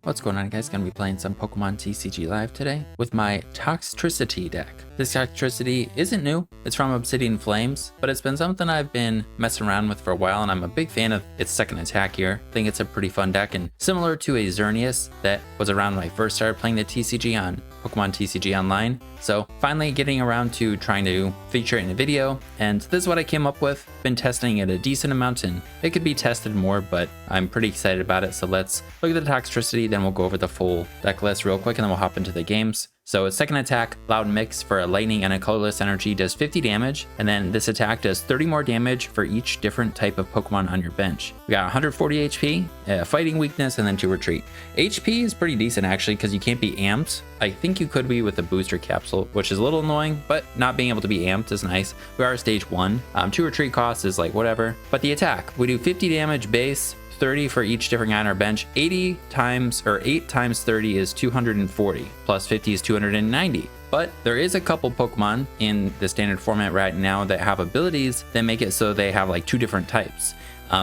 What's going on, guys? Gonna be playing some Pokemon TCG Live today with my Toxtricity deck. This Toxtricity isn't new, it's from Obsidian Flames, but it's been something I've been messing around with for a while, and I'm a big fan of its second attack here. I think it's a pretty fun deck, and similar to a Xerneas that was around when I first started playing the TCG on Pokemon TCG Online. So finally getting around to trying to feature it in a video, and this is what I came up with. Been testing it a decent amount, and it could be tested more, but I'm pretty excited about it. So let's look at the Toxtricity, then we'll go over the full deck list real quick, and then we'll hop into the games. So its second attack, Loud Mix for a lightning and a colorless energy, does 50 damage, and then this attack does 30 more damage for each different type of Pokemon on your bench. We got 140 HP, fighting weakness, and then 2 retreat. HP is pretty decent actually, because you can't be amped. I think you could be with a booster capsule, which is a little annoying, but not being able to be amped is nice. We are stage 1. 2 retreat costs is like whatever. But the attack, we do 50 damage base, 30 for each different guy on our bench. 8 times 30 is 240, plus 50 is 290. But there is a couple Pokemon in the standard format right now that have abilities that make it so they have like 2 different types.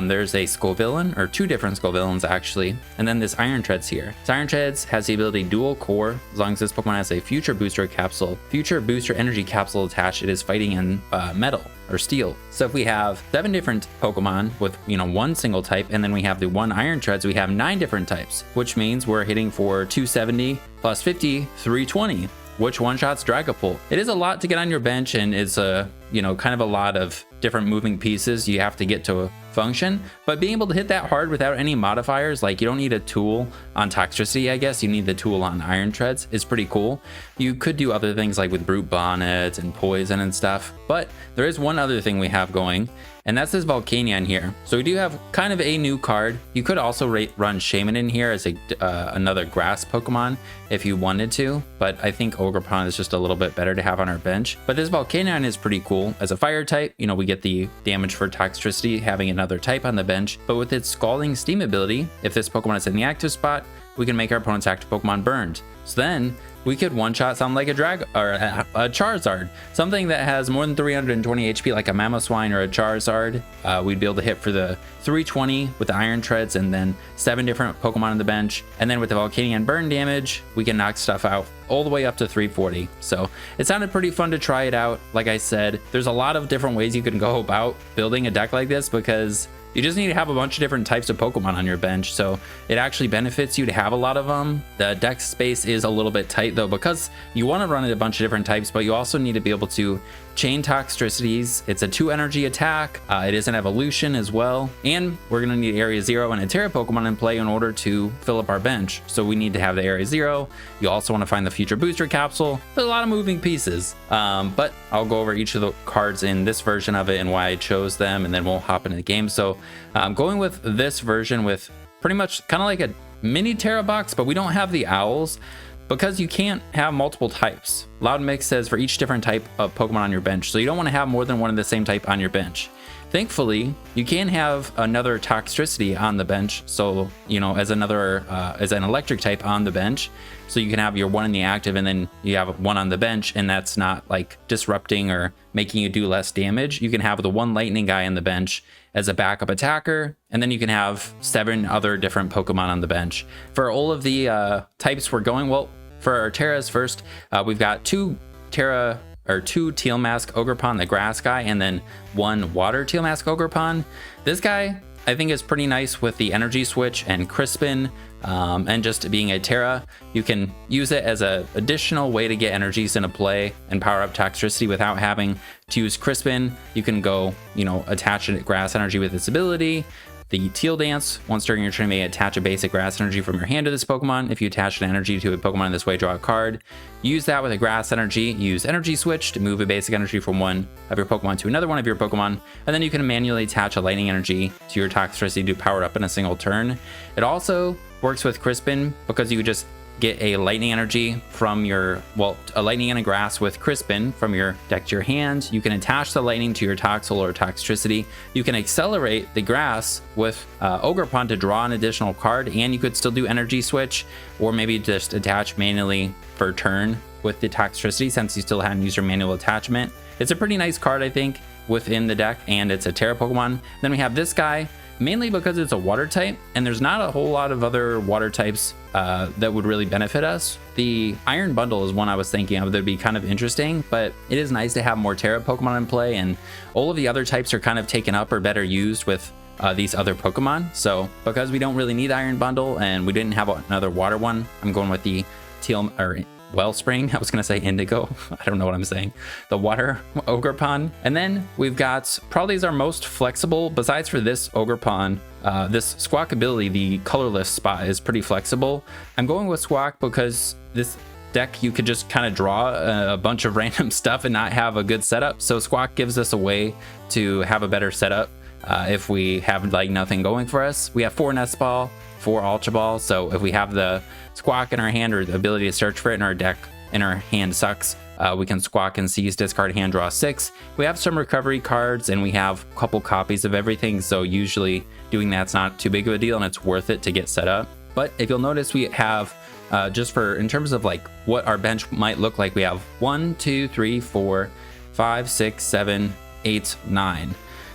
There's a Squawkabilly, or 2 different Squawkabillies actually, and then this Iron Treads here. This Iron Treads has the ability Dual Core. As long as this Pokemon has a Future Booster Energy Capsule attached, it is fighting in metal or steel. So if we have 7 different Pokemon with, one single type, and then we have the 1 Iron Treads, we have 9 different types, which means we're hitting for 270 plus 50, 320. Which one-shots Dragapult. It is a lot to get on your bench, and it's a, kind of a lot of different moving pieces you have to get to function, but being able to hit that hard without any modifiers, like you don't need a tool on Toxtricity, I guess you need the tool on Iron Treads, is pretty cool. You could do other things like with Brute Bonnet and Poison and stuff, but there is one other thing we have going, and that's this Volcanion here. So we do have kind of a new card. You could also run Shaman in here as another grass Pokemon if you wanted to, but I think Ogerpon is just a little bit better to have on our bench. But this Volcanion is pretty cool. As a fire type, we get the damage for Toxtricity, having another type on the bench, but with its Scalding Steam ability, if this Pokemon is in the active spot, we can make our opponent's active Pokemon burned. So then we could one-shot something like a Charizard, something that has more than 320 HP, like a Mamoswine or a Charizard. We'd be able to hit for the 320 with the Iron Treads, and then 7 different Pokemon on the bench. And then with the Volcanion burn damage, we can knock stuff out all the way up to 340. So it sounded pretty fun to try it out. Like I said, there's a lot of different ways you can go about building a deck like this, because you just need to have a bunch of different types of Pokemon on your bench, so it actually benefits you to have a lot of them. The deck space is a little bit tight though, because you want to run a bunch of different types, but you also need to be able to chain Toxtricities. It's a 2 energy attack. It is an evolution as well, and we're going to need Area 0 and a Terra Pokemon in play in order to fill up our bench. So we need to have the Area 0. You also want to find the Future Booster Capsule. There's a lot of moving pieces, but I'll go over each of the cards in this version of it and why I chose them, and then we'll hop into the game. So I'm going with this version with pretty much kind of like a mini Terra box, but we don't have the owls, because you can't have multiple types. Loud Mix says for each different type of Pokemon on your bench, so you don't want to have more than one of the same type on your bench. Thankfully, you can have another Toxtricity on the bench, so as an electric type on the bench, so you can have your 1 in the active, and then you have 1 on the bench, and that's not like disrupting or making you do less damage. You can have the 1 lightning guy on the bench as a backup attacker, and then you can have 7 other different Pokemon on the bench. For all of the types we're going, well, for our Terras first, we've got 2 Teal Mask Ogerpon, the grass guy, and then 1 Water Teal Mask Ogerpon. This guy, I think, is pretty nice with the energy switch and Crispin, and just being a Terra. You can use it as an additional way to get energies into play and power up Toxtricity without having to use Crispin. You can go, attach a grass energy with its ability. The Teal Dance, once during your turn, may attach a basic grass energy from your hand to this Pokemon. If you attach an energy to a Pokemon in this way, draw a card. Use that with a grass energy. Use Energy Switch to move a basic energy from one of your Pokemon to another one of your Pokemon. And then you can manually attach a lightning energy to your Toxtricity to power up in a single turn. It also works with Crispin, because you just get a lightning energy from a lightning and a grass with Crispin from your deck to your hand. You can attach the lightning to your Toxel or Toxtricity. You can accelerate the grass with Ogerpon to draw an additional card, and you could still do Energy Switch, or maybe just attach manually for turn with the Toxtricity, since you still hadn't used your manual attachment. It's a pretty nice card, I think, within the deck, and it's a Terra Pokemon. Then we have this guy. mainly because it's a water type, and there's not a whole lot of other water types that would really benefit us. The Iron Bundle is one I was thinking of that would be kind of interesting, but it is nice to have more Terra Pokemon in play, and all of the other types are kind of taken up or better used with these other Pokemon. So because we don't really need Iron Bundle and we didn't have another water one, I'm going with the Teal or Wellspring. I was gonna say Indigo. I don't know what I'm saying. The water Ogerpon. And then we've got probably is our most flexible, besides for this Ogerpon, this Squawkabilly, the colorless spot is pretty flexible. I'm going with Squawk because this deck you could just kind of draw a bunch of random stuff and not have a good setup. So Squawk gives us a way to have a better setup if we have like nothing going for us. We have 4 Nest Ball, 4 Ultra Ball, so if we have the Squawk in our hand or the ability to search for it in our deck in our hand sucks, we can Squawk and seize, discard, hand draw 6. We have some recovery cards and we have a couple copies of everything, so usually doing that's not too big of a deal and it's worth it to get set up. But if you'll notice, we have just for in terms of like what our bench might look like, we have 1 2 3 4 5 6 7 8 9.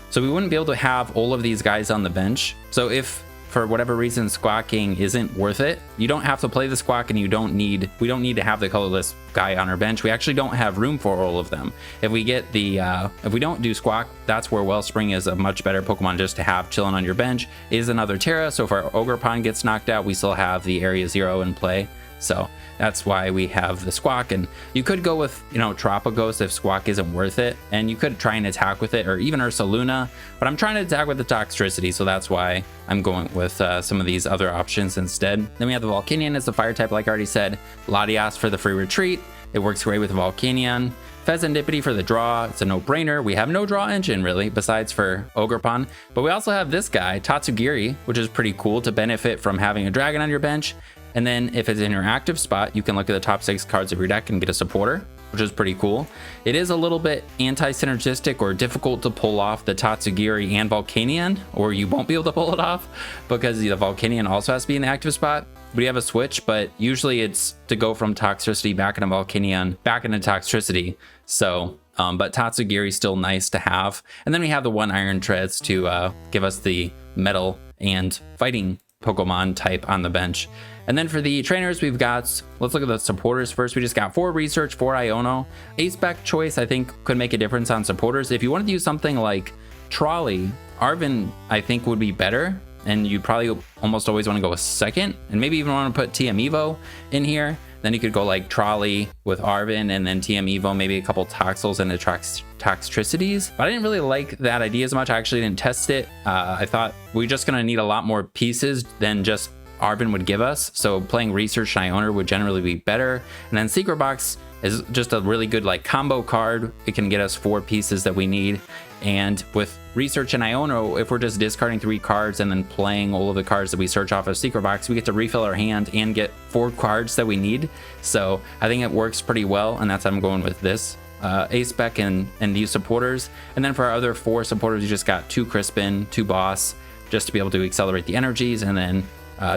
So we wouldn't be able to have all of these guys on the bench. So if for whatever reason Squawking isn't worth it, you don't have to play the Squawk, and we don't need to have the colorless guy on our bench. We actually don't have room for all of them. If we get the if we don't do Squawk, that's where Wellspring is a much better Pokemon just to have chilling on your bench. It is another Terra, so if our Ogerpon gets knocked out, we still have the Area 0 in play. So that's why we have the Squawk. And you could go with, you know, Tropicos if Squawk isn't worth it, and you could try and attack with it, or even Ursaluna, but I'm trying to attack with the Toxtricity, so that's why I'm going with some of these other options instead. Then we have the Volcanion as the fire type, like I already said. Latias for the free retreat, it works great with Volcanion. Fezandipiti for the draw, it's a no-brainer. We have no draw engine really, besides for Ogerpon, but we also have this guy, Tatsugiri, which is pretty cool to benefit from having a dragon on your bench. And then if it's in your active spot, you can look at the top 6 cards of your deck and get a supporter, which is pretty cool. It is a little bit anti-synergistic or difficult to pull off the Tatsugiri and Volcanion, or you won't be able to pull it off because the Volcanion also has to be in the active spot. We have a switch, but usually it's to go from Toxtricity back into Volcanion, back into Toxtricity. So, but Tatsugiri is still nice to have. And then we have the 1 Iron Treads to give us the metal and fighting Pokemon type on the bench. And then for the trainers, we've got, let's look at the supporters first. We just got 4 research, 4 Iono. A-spec choice, I think, could make a difference on supporters. If you wanted to use something like Trolley, Arven, I think, would be better. And you'd probably almost always want to go a second, and maybe even want to put TM Evo in here. Then you could go like Trolley with Arven, and then TM Evo, maybe a couple Toxels and the Toxtricities. But I didn't really like that idea as much. I actually didn't test it. I thought we're just going to need a lot more pieces than just Arven would give us. So playing Research and Iono would generally be better. And then Secret Box is just a really good like combo card. It can get us 4 pieces that we need. And with Research and Iono, if we're just discarding 3 cards and then playing all of the cards that we search off of Secret Box, we get to refill our hand and get 4 cards that we need. So I think it works pretty well, and that's how I'm going with this A-spec and these supporters. And then for our other 4 supporters, you just got 2 Crispin, 2 Boss, just to be able to accelerate the energies, and then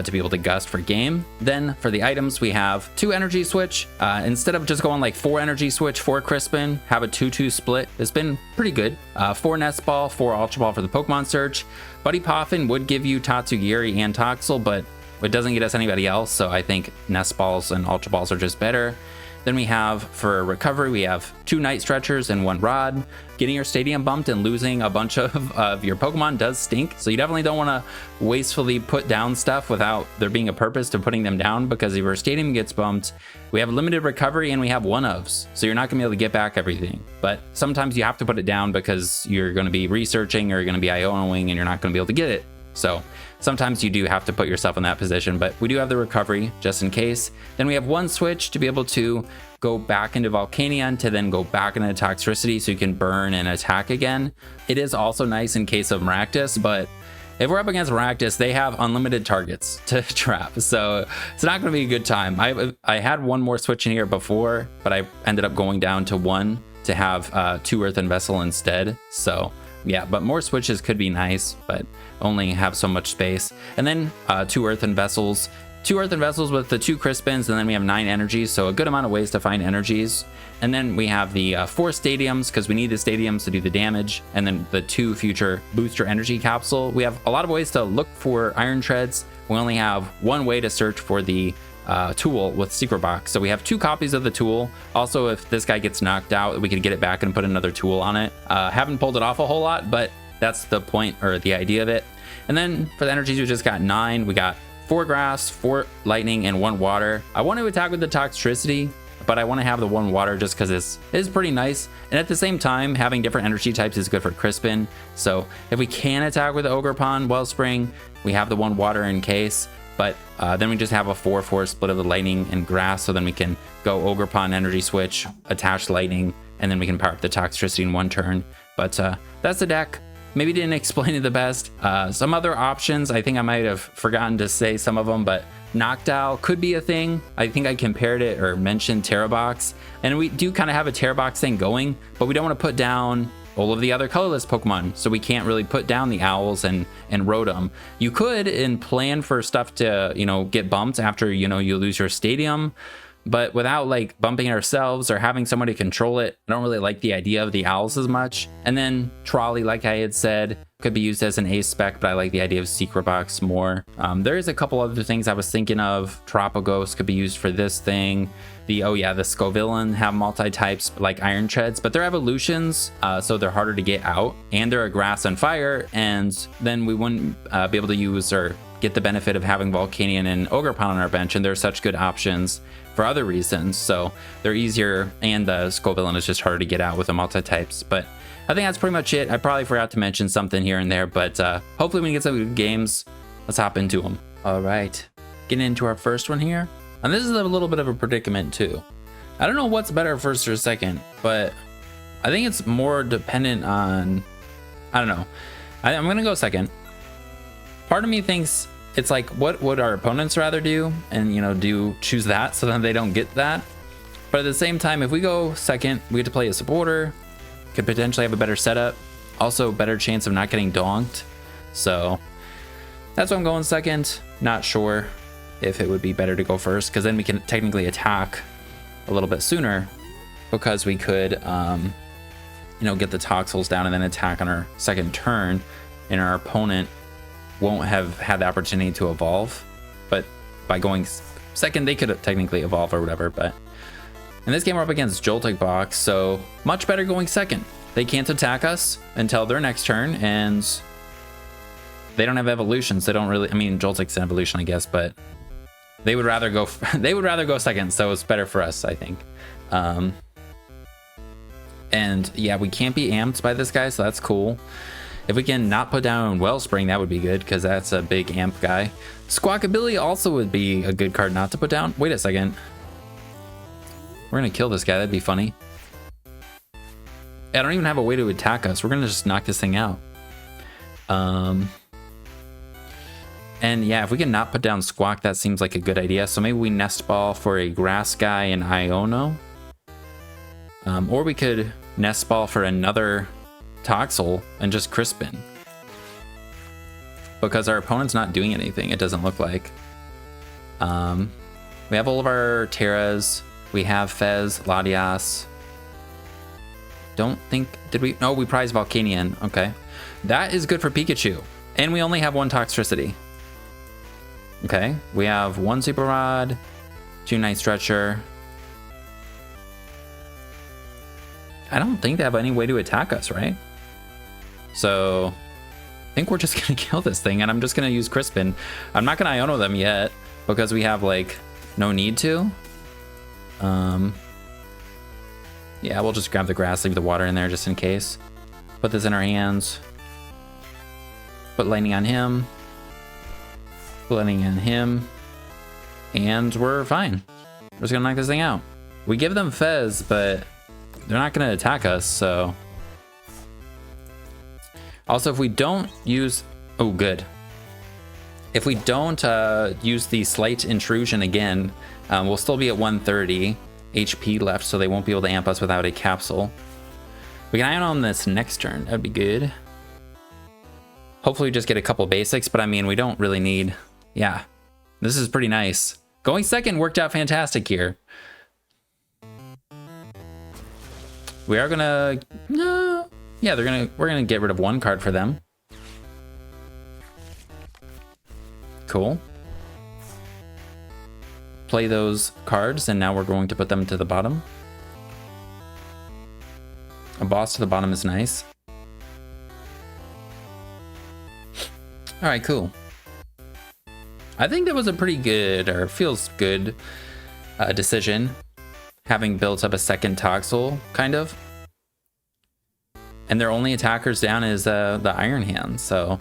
to be able to gust for game. Then for the items, we have 2 energy switch. Instead of just going like 4 energy switch, 4 Crispin, have a 2-2 split. It's been pretty good. 4 Nest Ball, 4 Ultra Ball for the Pokemon search. Buddy Poffin would give you Tatsugiri and Toxel, but it doesn't get us anybody else, so I think Nest Balls and Ultra Balls are just better. Then we have, for recovery, we have 2 Night Stretchers and 1 Rod. Getting your stadium bumped and losing a bunch of your Pokemon does stink, so you definitely don't want to wastefully put down stuff without there being a purpose to putting them down, because if your stadium gets bumped, we have limited recovery and we have 1-ofs, so you're not going to be able to get back everything. But sometimes you have to put it down because you're going to be researching or you're going to be Ionoing and you're not going to be able to get it. So sometimes you do have to put yourself in that position, but we do have the recovery just in case. Then we have 1 switch to be able to go back into Volcanion to then go back into Toxtricity so you can burn and attack again. It is also nice in case of Maractus, but if we're up against Maractus, they have unlimited targets to trap, so it's not going to be a good time. I had 1 more switch in here before, but I ended up going down to 1 to have 2 Earthen Vessel instead. So yeah, but more switches could be nice, but only have so much space. And then 2 Earthen Vessels 2 earthen vessels with the 2 crispins, and then we have 9 energies, so a good amount of ways to find energies. And then we have the 4 stadiums, because we need the stadiums to do the damage, and then the 2 future booster energy capsule. We have a lot of ways to look for Iron Treads. We only have 1 way to search for the tool with secret box, so we have 2 copies of the tool. Also, if this guy gets knocked out, we could get it back and put another tool on it. Haven't pulled it off a whole lot, but that's the point, or the idea of it. And then for the energies, we just got 9. We got 4 grass, 4 lightning, and 1 water. I want to attack with the Toxtricity, but I want to have the 1 water just because it is pretty nice. And at the same time, having different energy types is good for Crispin. So if we can attack with the Ogerpon, Wellspring, we have the 1 water in case. But then we just have a 4/4 split of the lightning and grass, so then we can go Ogerpon energy switch, attach lightning, and then we can power up the Toxtricity in 1 turn. But that's the deck. Maybe didn't explain it the best. Some other options, I think I might have forgotten to say some of them, but Noctowl could be a thing. I think I compared it or mentioned Terrabox, and we do kind of have a Terrabox thing going, but we don't want to put down all of the other colorless Pokemon, so we can't really put down the Owls and Rotom. You could and plan for stuff to, you know, get bumped after, you know, you lose your stadium, but without like bumping ourselves or having somebody control it, I don't really like the idea of the Owls as much. And then Trolley, like I had said, could be used as an ace spec, but I like the idea of Secret Box more. There is a couple other things I was thinking of. Tropoghost could be used for this thing. The Scovillain have multi-types like Iron Treads, but they're evolutions, so they're harder to get out, and they're a grass and fire, and then we wouldn't be able to use or get the benefit of having Volcanion and Ogerpon on our bench, and they're such good options for other reasons, so they're easier, and the Scovillain is just harder to get out with the multi-types. But I think that's pretty much it. I probably forgot to mention something here and there, but hopefully we get some good games. Let's hop into them. All right, getting into our first one here. And this is a little bit of a predicament too. I don't know what's better, first or second, but I think it's more dependent on, I don't know. I'm gonna go second. Part of me thinks it's like, what would our opponents rather do? And, you know, choose that so then they don't get that. But at the same time, if we go second, we get to play a supporter, could potentially have a better setup, also better chance of not getting donked. So that's why I'm going second. Not sure if it would be better to go first, because then we can technically attack a little bit sooner, because we could, you know, get the Toxels down and then attack on our second turn, and our opponent won't have had the opportunity to evolve. But by going second, they could technically evolve or whatever. But in this game, we're up against Joltik Box, so much better going second. They can't attack us until their next turn, and they don't have evolutions. They don't really, I mean, Joltik's an evolution, I guess, but they would rather go second, so it's better for us, I think. And yeah, we can't be amped by this guy, so that's cool. If we can not put down Wellspring, that would be good, because that's a big amp guy. Squawkabilly also would be a good card not to put down. Wait a second. We're gonna kill this guy, that'd be funny. I don't even have a way to attack us. We're gonna just knock this thing out. And yeah, if we can not put down Squawk, that seems like a good idea. So maybe we Nest Ball for a Grass guy and Iono. Or we could Nest Ball for another Toxel and just Crispin. Because our opponent's not doing anything, it doesn't look like. We have all of our Terras. We have Fez, Latias. Don't think, did we? No, we prize Volcanion. Okay. That is good for Pikachu. And we only have 1 Toxtricity. Okay, we have 1 Super Rod, 2 Night Stretcher. I don't think they have any way to attack us, right? So I think we're just gonna kill this thing, and I'm just gonna use Crispin. I'm not gonna Iono them yet because we have like no need to. Yeah, we'll just grab the grass, leave the water in there just in case. Put this in our hands. Put lightning on him. Put lightning on him. And we're fine. We're just gonna knock this thing out. We give them Fez, but they're not gonna attack us, so. Also, if we don't use, oh good. If we don't use the Slight Intrusion again, we'll still be at 130 HP left, so they won't be able to amp us without a capsule. We can iron on this next turn, that'd be good. Hopefully we just get a couple basics, but I mean, we don't really need, yeah. This is pretty nice. Going second worked out fantastic here. We are gonna, yeah, we're gonna get rid of one card for them. Cool. Play those cards, and now we're going to put them to the bottom. A boss to the bottom is nice. All right, cool. I think that was a pretty good, or feels good, decision. Having built up a second Toxel, kind of. And their only attackers down is the Iron Hand, so.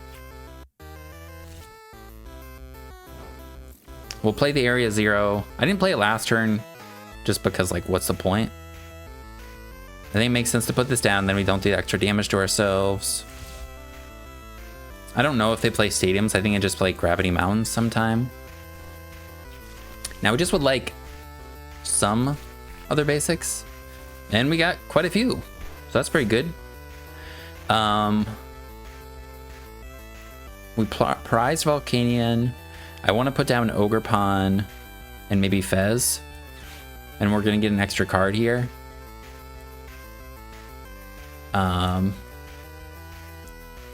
We'll play the Area 0. I didn't play it last turn, just because, like, what's the point? I think it makes sense to put this down, then we don't do extra damage to ourselves. I don't know if they play stadiums. I think I just play Gravity Mountains sometime. Now we just would like some other basics, and we got quite a few, so that's pretty good. We prize Volcanion. I want to put down Ogerpon and maybe Fez, and we're gonna get an extra card here.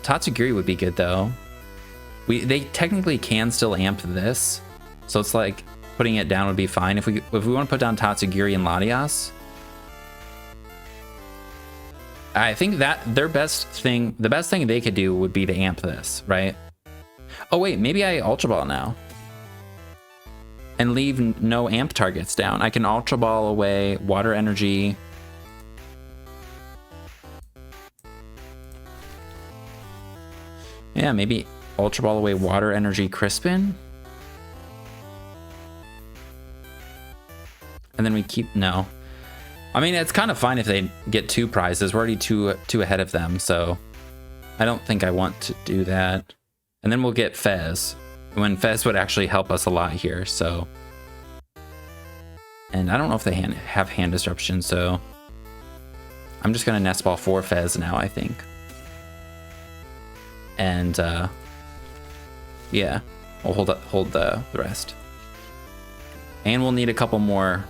Tatsugiri would be good though. They technically can still amp this, so it's like putting it down would be fine. If we want to put down Tatsugiri and Latias, I think that the best thing they could do would be to amp this, right? Oh wait, maybe I Ultra Ball now and leave no amp targets down. I can Ultra Ball away Water Energy. Yeah, maybe Ultra Ball away Water Energy Crispin. And then we keep, no. I mean, it's kind of fine if they get 2 prizes. We're already two ahead of them, so I don't think I want to do that. And then we'll get Fez, when Fez would actually help us a lot here, so. And I don't know if they have hand disruption, so I'm just gonna Nest Ball 4 Fez now, I think. And yeah, we'll hold the rest. And we'll need a couple more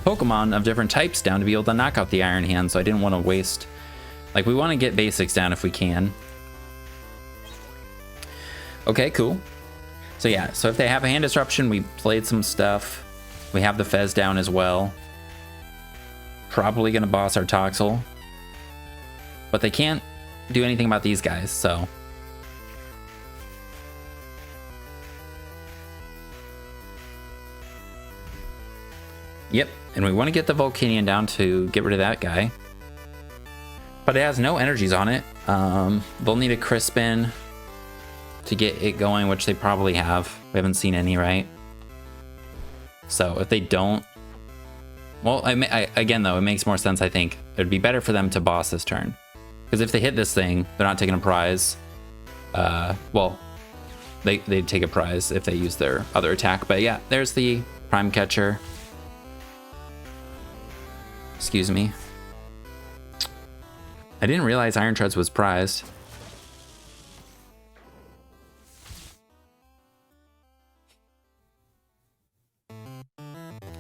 Pokemon of different types down to be able to knock out the Iron Hand, so I didn't want to waste, like, we want to get basics down if we can. Okay, cool. So yeah, so if they have a hand disruption, we played some stuff. We have the Fez down as well. Probably gonna boss our Toxel, but they can't do anything about these guys, so. Yep, and we want to get the Volcanion down to get rid of that guy. But it has no energies on it. They'll need a Crispin to get it going, which they probably have. We haven't seen any, right? So if they don't... Well, again, though, it makes more sense, I think. It'd be better for them to boss this turn. Because if they hit this thing, they're not taking a prize. Well, they'd take a prize if they use their other attack. But yeah, there's the Prime Catcher. Excuse me. I didn't realize Iron Treads was prized.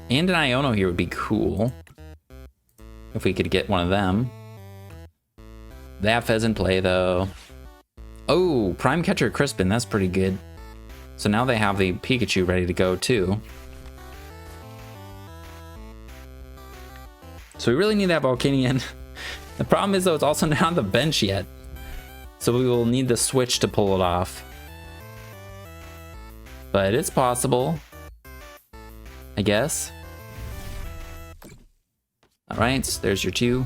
And an Iono here would be cool. If we could get one of them. They have Fez in play though. Oh, Prime Catcher Crispin, that's pretty good. So now they have the Pikachu ready to go too. So we really need that Volcanion. The problem is though, it's also not on the bench yet. So we will need the switch to pull it off. But it's possible, I guess. All right, there's your 2.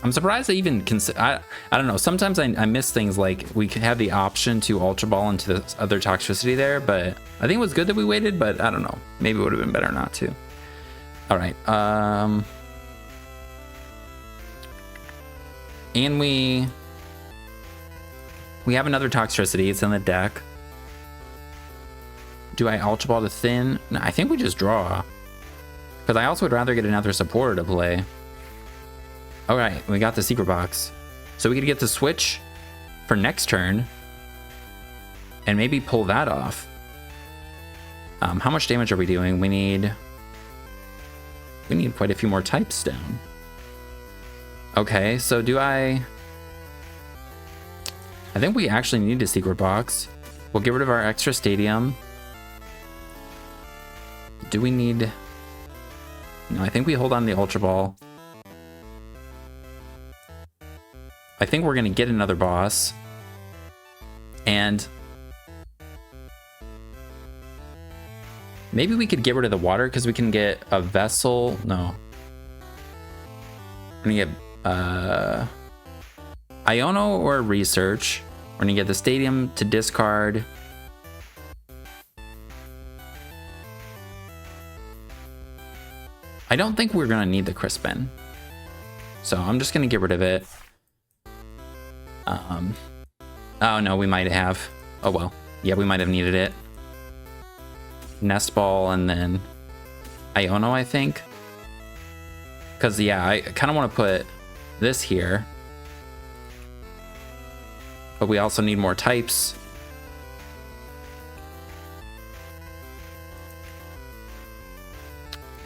I'm surprised they even consider. I don't know. Sometimes I miss things like we could have the option to Ultra Ball into the other Toxtricity there, but I think it was good that we waited, but I don't know. Maybe it would have been better not to. All right. And we have another Toxtricity. It's in the deck. Do I Ultra Ball to Thin? No, I think we just draw. Because I also would rather get another supporter to play. All right, we got the secret box. So we could get the switch for next turn. and maybe pull that off. How much damage are we doing? We need quite a few more types down. Okay, so I think we actually need a secret box. We'll get rid of our extra stadium. Do we need... No, I think we hold on to the Ultra Ball. I think we're gonna get another boss. And maybe we could get rid of the water because we can get a vessel. No. We're gonna get Iono or research. We're gonna get the stadium to discard. I don't think we're gonna need the Crispin, so I'm just gonna get rid of it. Oh no, we might have. Oh well, yeah, we might have needed it. Nest Ball and then Iono, I think. Because yeah, I kind of want to put this here, but we also need more types.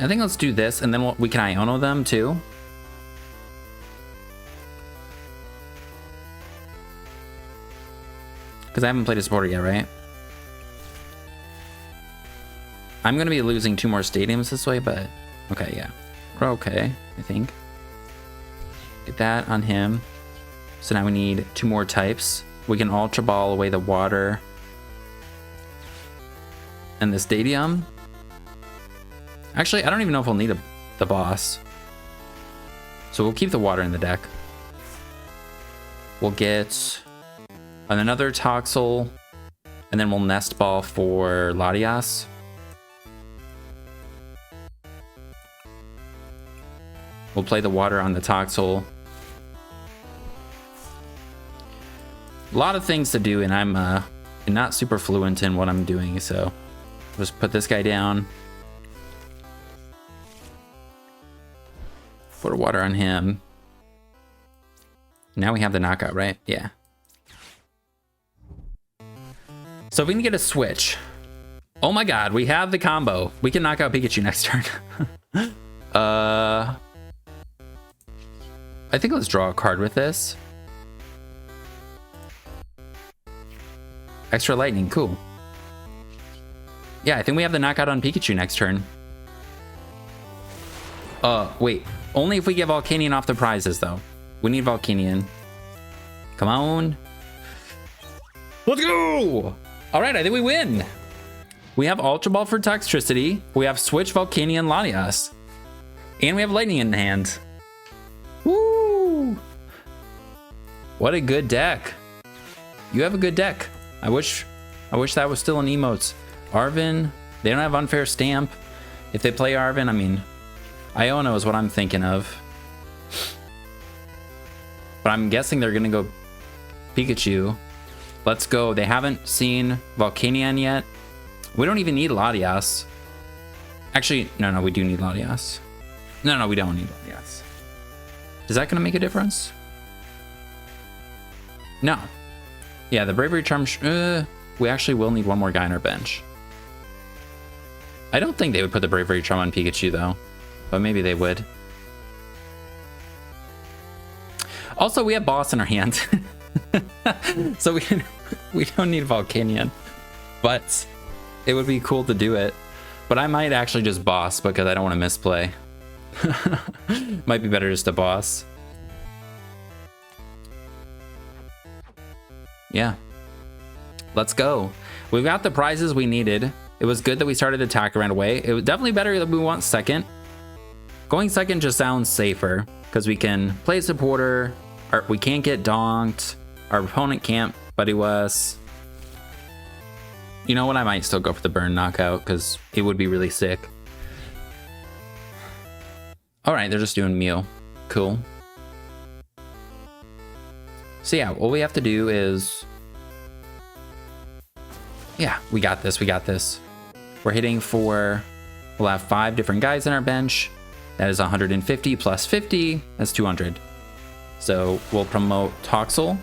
I think let's do this, and then we can Iono them too. Because I haven't played a supporter yet, right? I'm going to be losing 2 more stadiums this way, but... Okay, yeah. We're okay, I think. Get that on him. So now we need 2 more types. We can Ultra Ball away the water. And the stadium. Actually, I don't even know if we'll need the boss. So we'll keep the water in the deck. We'll get another Toxel, and then we'll Nest Ball for Latias. We'll play the water on the Toxel. A lot of things to do, and I'm not super fluent in what I'm doing, so just put this guy down. Put water on him. Now we have the knockout, right? Yeah. So if we can get a switch. Oh my god, we have the combo. We can knock out Pikachu next turn. I think let's draw a card with this. Extra lightning, cool. Yeah, I think we have the knockout on Pikachu next turn. Wait. Only if we get Volcanion off the prizes, though. We need Volcanion. Come on. Let's go! Alright, I think we win. We have Ultra Ball for Toxtricity. We have Switch, Volcanion, Latias. And we have Lightning in hand. Woo! What a good deck. You have a good deck. I wish that was still in emotes. Arven, they don't have Unfair Stamp. If they play Arven, I mean, Iono is what I'm thinking of. But I'm guessing they're gonna go Pikachu. Let's go. They haven't seen Volcanion yet. We don't even need Latias. Actually, no, we do need Latias. No, we don't need Latias. Is that gonna make a difference? No. Yeah, the Bravery Charm, we actually will need 1 more guy on our bench. I don't think they would put the Bravery Charm on Pikachu though, but maybe they would. Also, we have Boss in our hand. So we don't need Volcanion, but it would be cool to do it. But I might actually just Boss because I don't want to misplay. Might be better just to Boss. Yeah. Let's go. We've got the prizes we needed. It was good that we started attack right away. It was definitely better that we went second. Going second just sounds safer because we can play supporter. We can't get donked. Our opponent can't buddy us. You know what? I might still go for the burn knockout because it would be really sick. All right, they're just doing Mew. Cool. So yeah, all we have to do is... Yeah, we got this, we got this. We're hitting for... We'll have 5 different guys in our bench. That is 150 plus 50, that's 200. So we'll promote Toxel.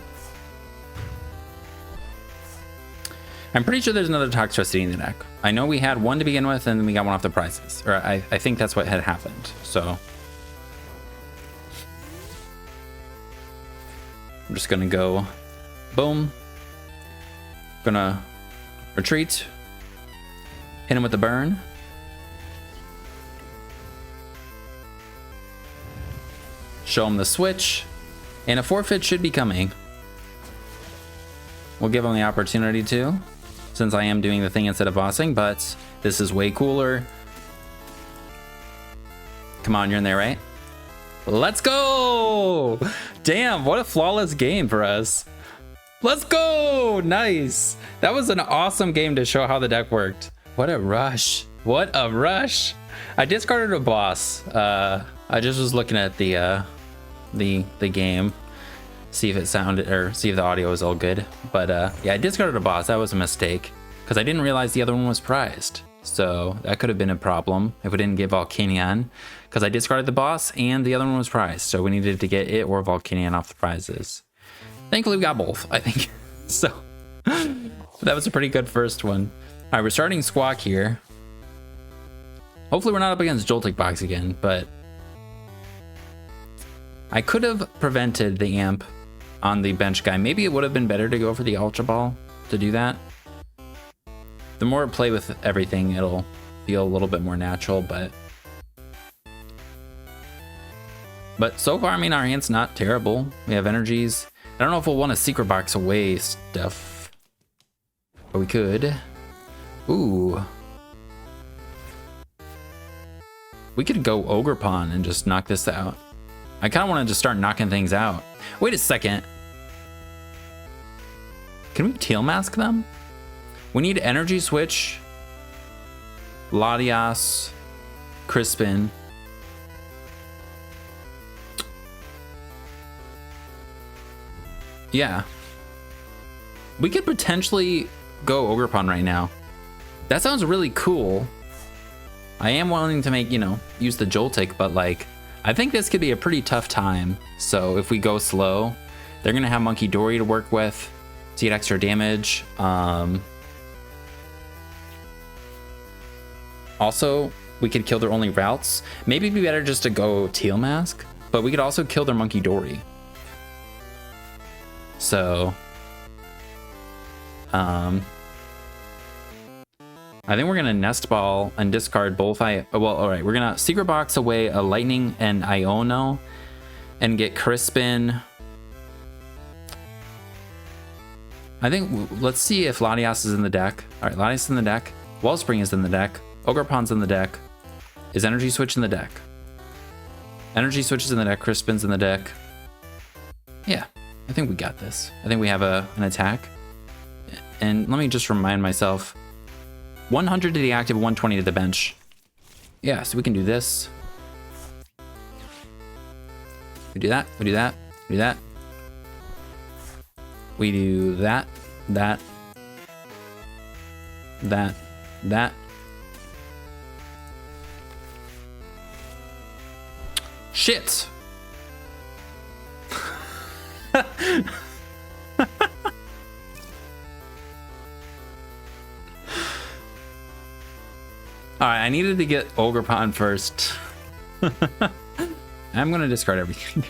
I'm pretty sure there's another Toxtricity in the deck. I know we had one to begin with, and then we got one off the prizes. Or I think that's what had happened. So I'm just gonna go, boom. Gonna retreat. Hit him with the burn. Show him the switch. And a forfeit should be coming. We'll give him the opportunity to, since I am doing the thing instead of bossing, but this is way cooler. Come on, you're in there, right? Let's go! Damn, what a flawless game for us. Let's go! Nice! That was an awesome game to show how the deck worked. What a rush. What a rush. I discarded a boss. I just was looking at the game. See if it sounded, or see if the audio was all good. But yeah, I discarded a boss. That was a mistake because I didn't realize the other one was prized. So that could have been a problem if we didn't get Volcanion, because I discarded the boss and the other one was prized. So we needed to get it or Volcanion off the prizes. Thankfully we got both, I think. So that was a pretty good first one. All right, we're starting Squawk here. Hopefully we're not up against Joltik Box again, but I could have prevented the amp on the bench guy. Maybe it would have been better to go for the Ultra Ball to do that. The more I play with everything, it'll feel a little bit more natural, but so far, I mean, our hand's not terrible. We have energies. I don't know if we'll want to secret box away stuff, but we could. Ooh. We could go Ogerpon and just knock this out. I kind of want to just start knocking things out. Wait a second. Can we Teal Mask them? We need Energy Switch, Latias, Crispin. Yeah. We could potentially go Ogerpon right now. That sounds really cool. I am wanting to make, you know, use the Joltik, but like, I think this could be a pretty tough time. So if we go slow, they're gonna have Monkey Dory to work with to get extra damage. Also, we could kill their only routes. Maybe it'd be better just to go Teal Mask, but we could also kill their Monkey Dory. So, I think we're gonna Nest Ball and discard both. Well, all right, we're gonna Secret Box away a Lightning and Iono, and get Crispin. I think let's see if Latias is in the deck. All right, Latias is in the deck. Wellspring is in the deck. Ogerpon's in the deck. Is Energy Switch in the deck? Energy Switch is in the deck. Crispin's in the deck. Yeah, I think we got this. I think we have an attack. And let me just remind myself. 100 to the active, 120 to the bench. Yeah, so we can do this. We do that, we do that, we do that. We do that, that, that, that. Shit! Alright, I needed to get Ogerpon first. I'm gonna discard everything.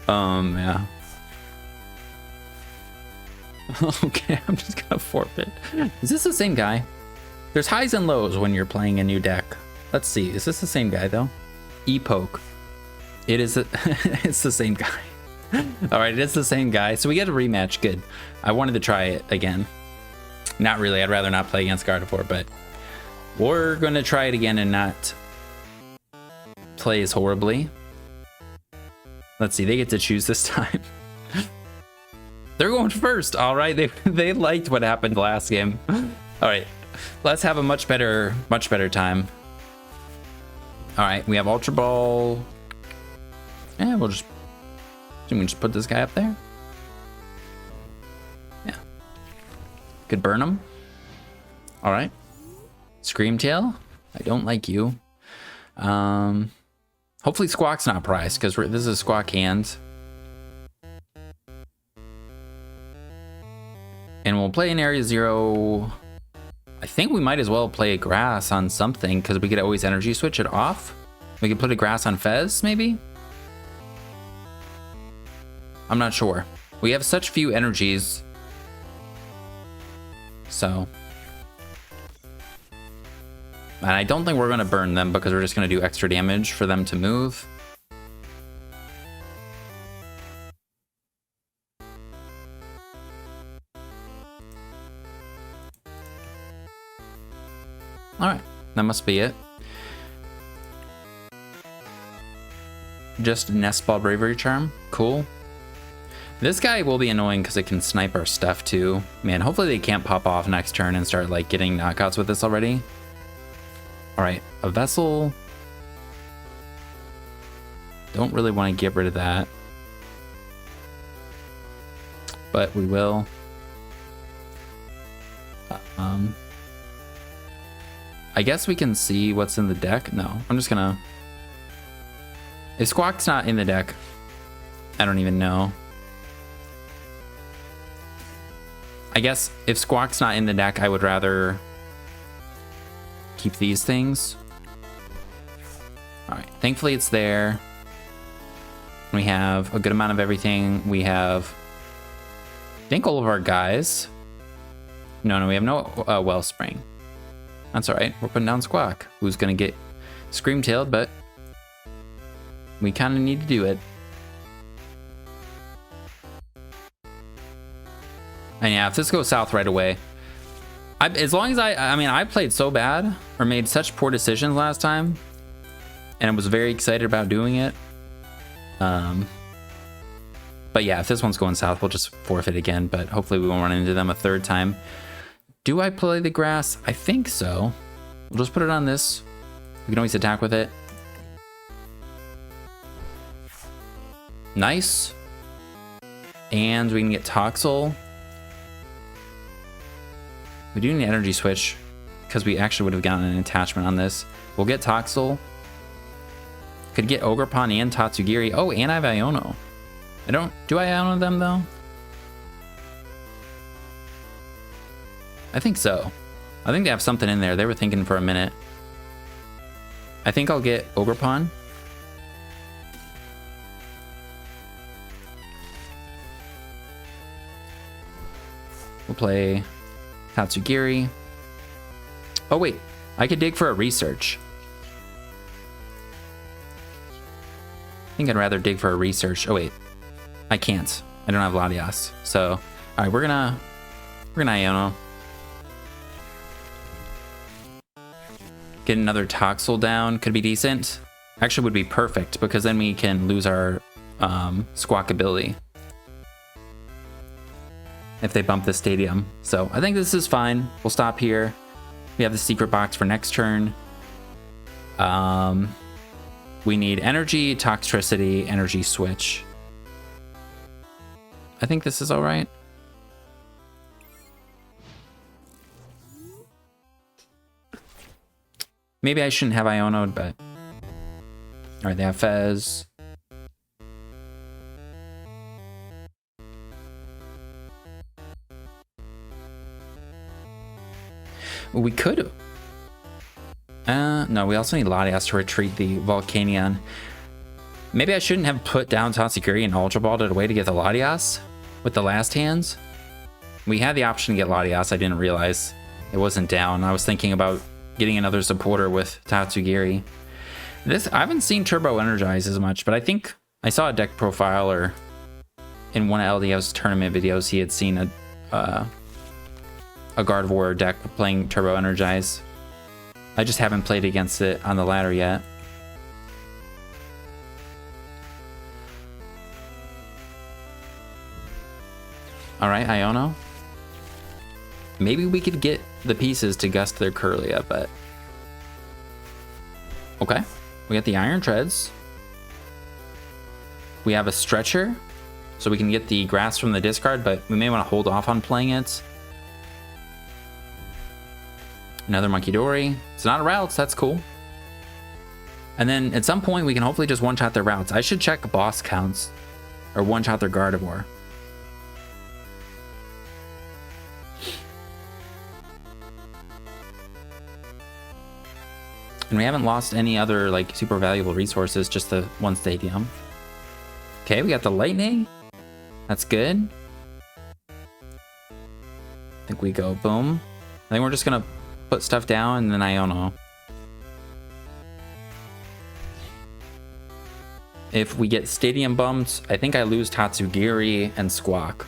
Yeah. Okay, I'm just gonna forfeit. Is this the same guy? There's highs and lows when you're playing a new deck. Let's see, is this the same guy though? Epoch. It is, it's the same guy. Alright, it's the same guy. So we get a rematch, good. I wanted to try it again. Not really, I'd rather not play against Gardevoir, but we're gonna try it again and not play as horribly. Let's see, they get to choose this time. They're going first, all right. They liked what happened last game. All right, let's have a much better time. All right, we have Ultra Ball. Yeah, we can just put this guy up there. Yeah, could burn him. All right. Screamtail, I don't like you. Hopefully Squawk's not priced, because this is Squawk hands. And we'll play in area 0. I think we might as well play a grass on something because we could always energy switch it off. We could put a grass on Fez, maybe? I'm not sure. We have such few energies. So. And I don't think we're going to burn them because we're just going to do extra damage for them to move. Alright, that must be it. Just Nest Ball Bravery Charm. Cool. This guy will be annoying because it can snipe our stuff too. Man, hopefully they can't pop off next turn and start like getting knockouts with this already. Alright, a Vessel. Don't really want to get rid of that. But we will. I guess we can see what's in the deck. No, I'm just gonna... If Squawk's not in the deck, I don't even know. I guess if Squawk's not in the deck, I would rather keep these things. All right, thankfully it's there. We have a good amount of everything. We have, I think, all of our guys. No, we have no Wellspring. That's all right. We're putting down Squawk, who's gonna get Scream-tailed, but we kind of need to do it. And yeah, if this goes south right away, as long as I mean, I played so bad or made such poor decisions last time, and I was very excited about doing it. But yeah, if this one's going south, we'll just forfeit again, but hopefully we won't run into them a third time. Do I play the grass? I think so. We'll just put it on this. We can always attack with it. Nice. And we can get Toxel. We do need an energy switch because we actually would have gotten an attachment on this. We'll get Toxel. Could get Ogerpon and Tatsugiri. Oh, and I have Iono. Do I Iono them though? I think so. I think they have something in there. They were thinking for a minute. I think I'll get Ogerpon. We'll play Tatsugiri. Oh wait, I could dig for a research. I think I'd rather dig for a research. Oh wait, I can't. I don't have Latias. So, all right, we're gonna Iono. Get another Toxel down, could be decent. Actually would be perfect because then we can lose our Squawkabilly if they bump the stadium. So I think this is fine. We'll stop here. We have the secret box for next turn. We need energy, Toxtricity, energy switch. I think this is all right. Maybe I shouldn't have Iono'd, but... Alright, they have Fez. We could... no, we also need Latias to retreat the Volcanion. Maybe I shouldn't have put down Tatsugiri and Ultra Balled it away to get the Latias with the last hands. We had the option to get Latias. I didn't realize it wasn't down. I was thinking about getting another supporter with Tatsugiri. I haven't seen Turbo Energize as much, but I think I saw a deck profile or in one of LDF's tournament videos he had seen a Gardevoir deck playing Turbo Energize. I just haven't played against it on the ladder yet. All right, Iono. Maybe we could get the pieces to gust their Curlia, but... Okay. We got the Iron Treads. We have a Stretcher, so we can get the grass from the discard, but we may want to hold off on playing it. Another Munkidori. It's not a routes, that's cool. And then at some point we can hopefully just one-shot their routes. I should check boss counts, or one-shot their Gardevoir. And we haven't lost any other like super valuable resources, just the one stadium. Okay, we got the lightning. That's good. I think we go boom. I think we're just gonna put stuff down and then Iono. If we get stadium bumps, I think I lose Tatsugiri and Squawk.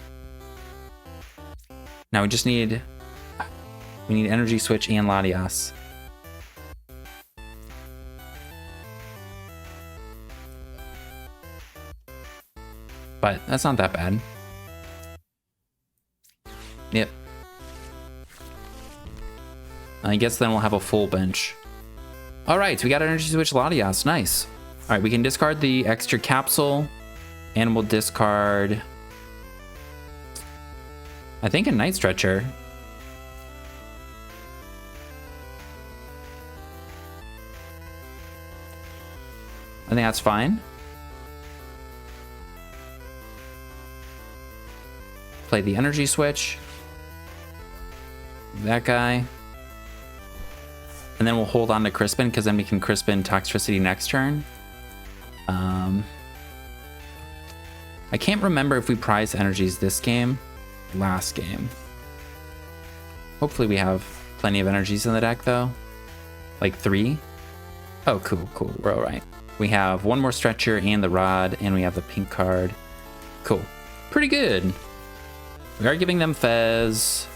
Now we just need energy switch and Latias. But that's not that bad. Yep. I guess then we'll have a full bench. All right, so we got energy switch Latias. Nice. All right, we can discard the extra capsule, and we'll discard, I think, a night stretcher. I think that's fine. Play the energy switch. That guy. And then we'll hold on to Crispin, because then we can Crispin Toxtricity next turn. I can't remember if we prize energies this game, last game. Hopefully we have plenty of energies in the deck though. Like 3. Oh, cool, cool. We're all right. We have one more stretcher and the rod, and we have the pink card. Cool. Pretty good. We are giving them Fez.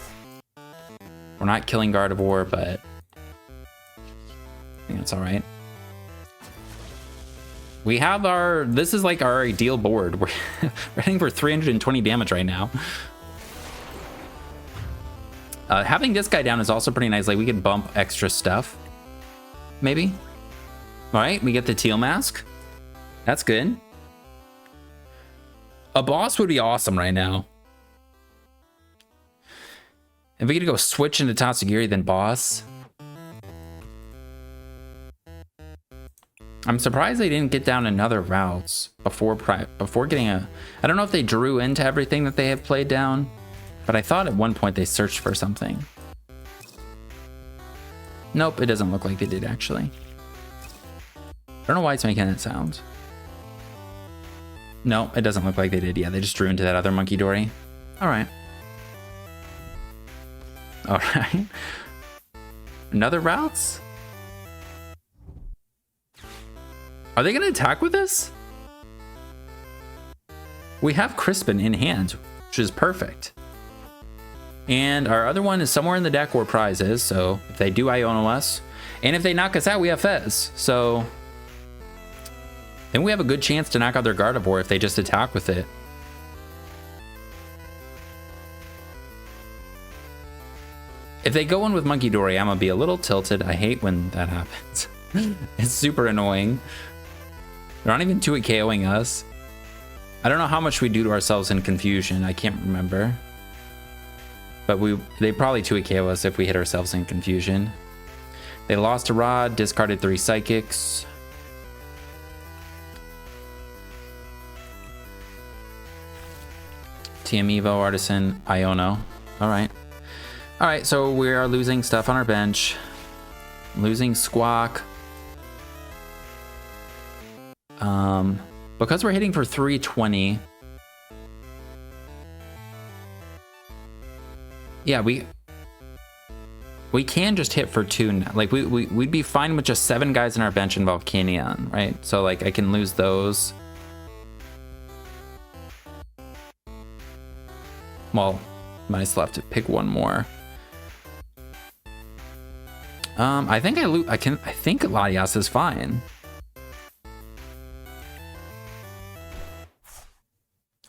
We're not killing Gardevoir, but I think that's all right. We have our, this is like our ideal board. We're hitting for 320 damage right now. Having this guy down is also pretty nice. Like we could bump extra stuff, maybe. All right, we get the Teal mask. That's good. A boss would be awesome right now. If we could go switch into Tatsugiri, then boss. I'm surprised they didn't get down another routes before getting a... I don't know if they drew into everything that they have played down, but I thought at one point they searched for something. Nope, it doesn't look like they did actually. I don't know why it's making that sound. No, it doesn't look like they did. Yeah, they just drew into that other monkey dory. All right. All right. Another routes? Are they going to attack with this? We have Crispin in hand, which is perfect. And our other one is somewhere in the deck where prize is. So if they do Iono us, and if they knock us out, we have Fez. So then we have a good chance to knock out their Gardevoir if they just attack with it. If they go in with Monkey Dory, I'm going to be a little tilted. I hate when that happens. It's super annoying. They're not even 2-hit KOing us. I don't know how much we do to ourselves in confusion. I can't remember. But they probably 2-hit KO us if we hit ourselves in confusion. They lost a rod, discarded 3 psychics. TM Evo, Artisan, Iono. Alright. Alright, so we are losing stuff on our bench. Losing Squawk. Because we're hitting for 320. Yeah, we can just hit for 2 now. Like we'd be fine with just 7 guys in our bench in Volcanion, right? So like I can lose those. Well, I still have to pick one more. I think I think Latias is fine.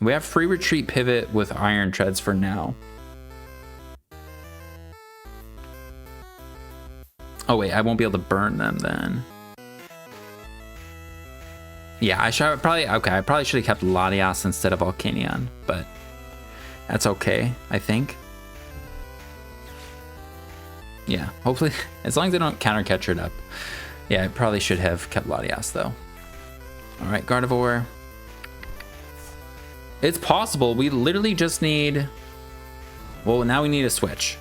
We have free retreat pivot with Iron Treads for now. Oh wait, I won't be able to burn them then. Yeah, I probably should have kept Latias instead of Volcanion, but that's okay, I think. Yeah, hopefully, as long as they don't counter catch it up. Yeah, I probably should have kept Latias though. All right, Gardevoir. It's possible. We literally just need... Well, now we need a switch.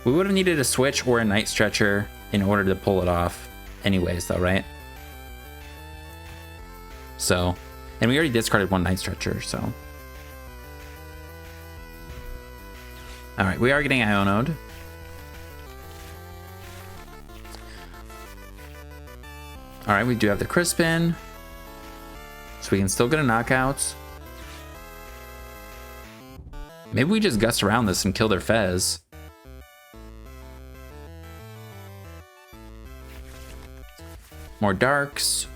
We would have needed a switch or a night stretcher in order to pull it off. anyways, though, right? So, and we already discarded one Night Stretcher, so. All right, we are getting Iono'd. All right, we do have the Crispin, so we can still get a knockout. Maybe we just gust around this and kill their Fez. More Darks.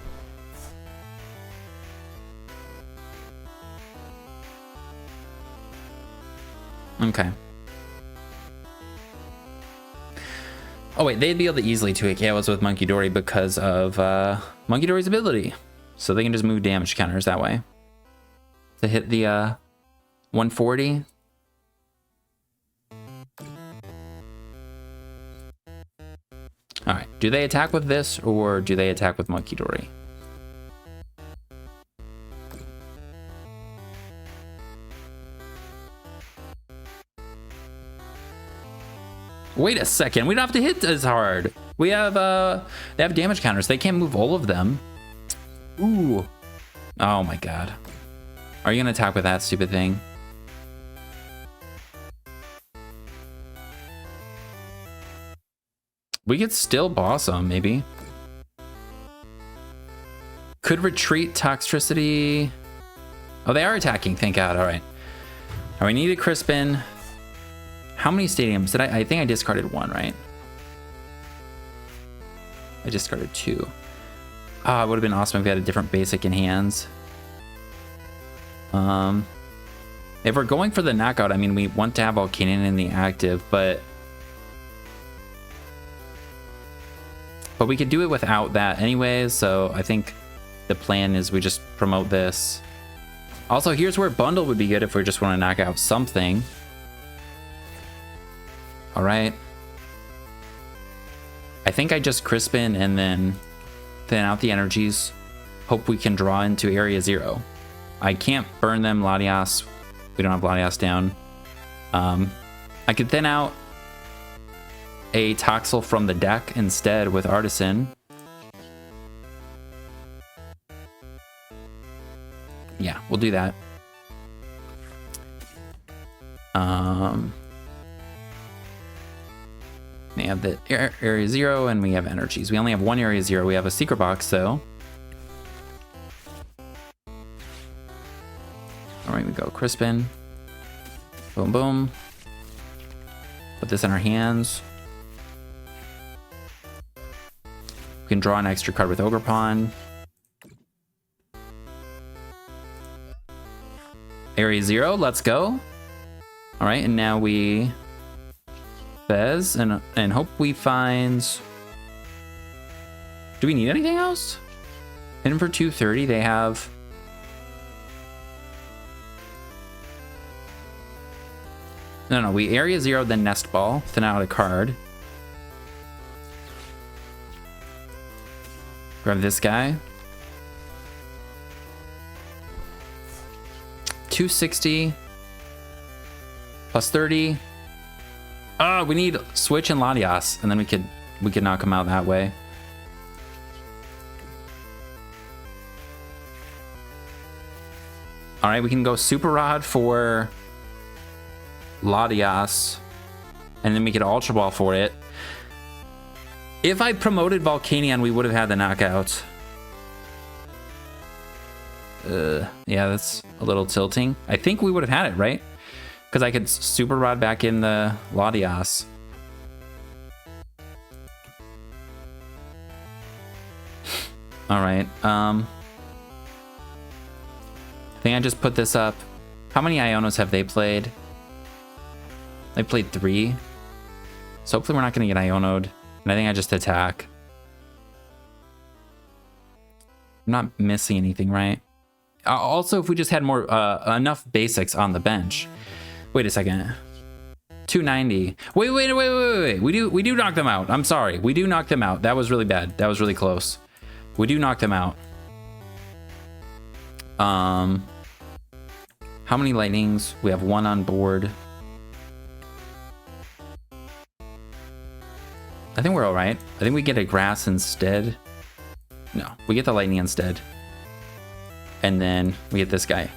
Okay. Oh wait, they'd be able to easily 2-hit KOs with Monkey Dory because of Monkey Dory's ability. So they can just move damage counters that way. To hit the 140. Alright, do they attack with this or do they attack with Monkey Dory? Wait a second, we don't have to hit as hard. We have, they have damage counters. They can't move all of them. Ooh. Oh my god. Are you gonna attack with that stupid thing? We could still boss them, maybe. Could retreat Toxtricity. Oh, they are attacking, thank god, alright. Alright, we need a Crispin. How many stadiums did I think I discarded one, right? I discarded 2. Ah, it would have been awesome if we had a different basic in hands. If we're going for the knockout, I mean, we want to have Volcanion in the active, but we could do it without that anyways, so I think the plan is we just promote this. Also, here's where Bundle would be good if we just want to knock out something. All right. I think I just Crispin and then thin out the energies. Hope we can draw into area 0. I can't burn them, Latias. We don't have Latias down. I could thin out a Toxel from the deck instead with Artisan. Yeah, we'll do that. We have the area 0 and we have energies. We only have one area 0. We have a secret box though. All right, we go Crispin. Boom, boom. Put this in our hands. We can draw an extra card with Ogerpon. Area 0, let's go. All right, and now we Fez and hope we find. Do we need anything else? In for 230, they have. No, we area 0, then Nest Ball, thin out a card. Grab this guy. 260 plus 30. Oh, we need Switch and Latias, and then we could knock him out that way. All right, we can go Super Rod for Latias, and then we could Ultra Ball for it. If I promoted Volcanion, we would have had the knockout. Yeah, that's a little tilting. I think we would have had it, right? Because I could Super Rod back in the Latias. All right. I think I just put this up. How many Ionos have they played? They played 3. So hopefully we're not going to get Iono'd. And I think I just attack. I'm not missing anything, right? Also, if we just had more enough basics on the bench. Wait a second. 290. Wait. We do knock them out. I'm sorry. We do knock them out. That was really bad. That was really close. We do knock them out. How many lightnings? We have 1 on board. I think we're all right. I think we get a grass instead. No, we get the lightning instead. And then we get this guy.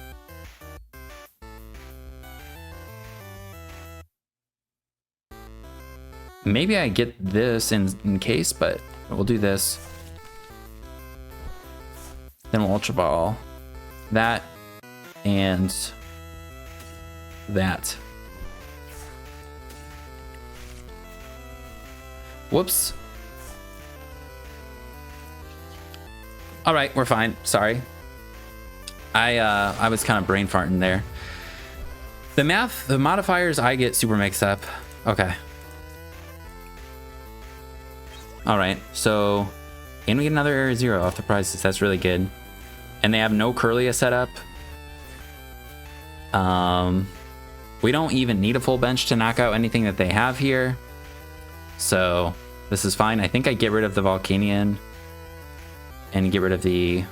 Maybe I get this in case, but we'll do this. Then we'll Ultra Ball that and that. Whoops. All right, we're fine. Sorry. I was kind of brain farting there. The modifiers I get super mixed up. Okay. All right, so, and we get another Area 0 off the prizes. That's really good. And they have no Curlia set up. We don't even need a full bench to knock out anything that they have here. So this is fine. I think I get rid of the Volcanion and get rid of the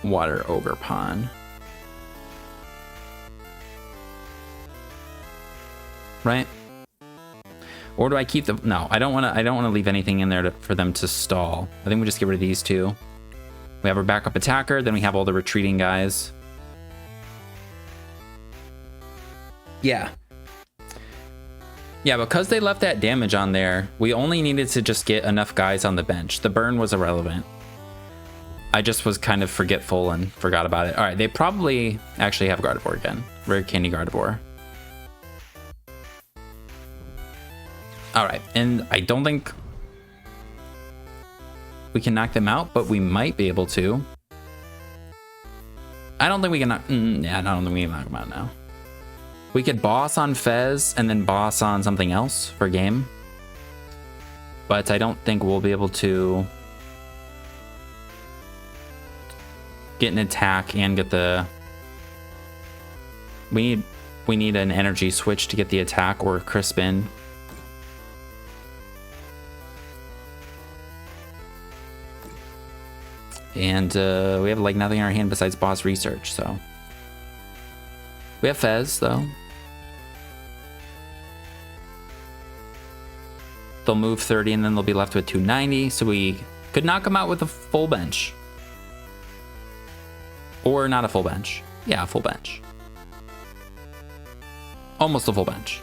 water Ogerpon. Right? Or do I keep them? No, I don't want to leave anything in there for them to stall. I think we just get rid of these two. We have our backup attacker, then we have all the retreating guys. Yeah. Yeah, because they left that damage on there, we only needed to just get enough guys on the bench. The burn was irrelevant. I just was kind of forgetful and forgot about it. All right, they probably actually have Gardevoir again. Rare Candy Gardevoir. All right, and I don't think we can knock them out, but we might be able to. I don't think we can knock, yeah, I don't think we can knock them out now. We could boss on Fez and then boss on something else for game. But I don't think we'll be able to get an attack and get the... We need an energy switch to get the attack or Crispin. And we have like nothing in our hand besides boss research, so. We have Fez though. They'll move 30 and then they'll be left with 290, so we could knock them out with a full bench. Or not a full bench. Yeah, a full bench. Almost a full bench.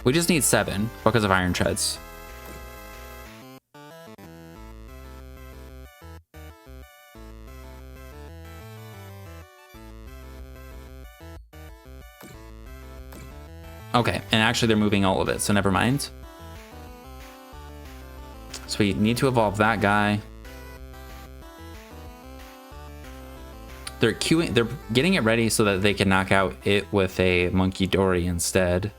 We just need 7 because of Iron Treads. Okay, and actually they're moving all of it, so never mind. So we need to evolve that guy. They're getting it ready so that they can knock out it with a Monkey Dory instead.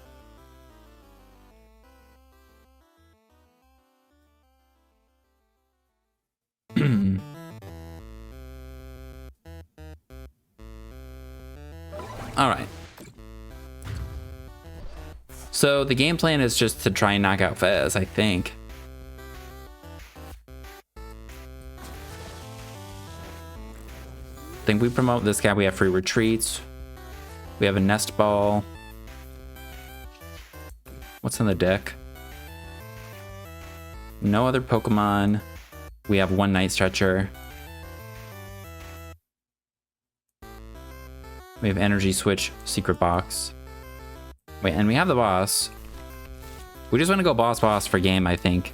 All right. So the game plan is just to try and knock out Fez, I think. I think we promote this guy. We have free retreats. We have a nest ball. What's in the deck? No other Pokemon. We have one Night Stretcher. We have Energy Switch, Secret Box. Wait, and we have the boss. We just want to go boss for game, I think.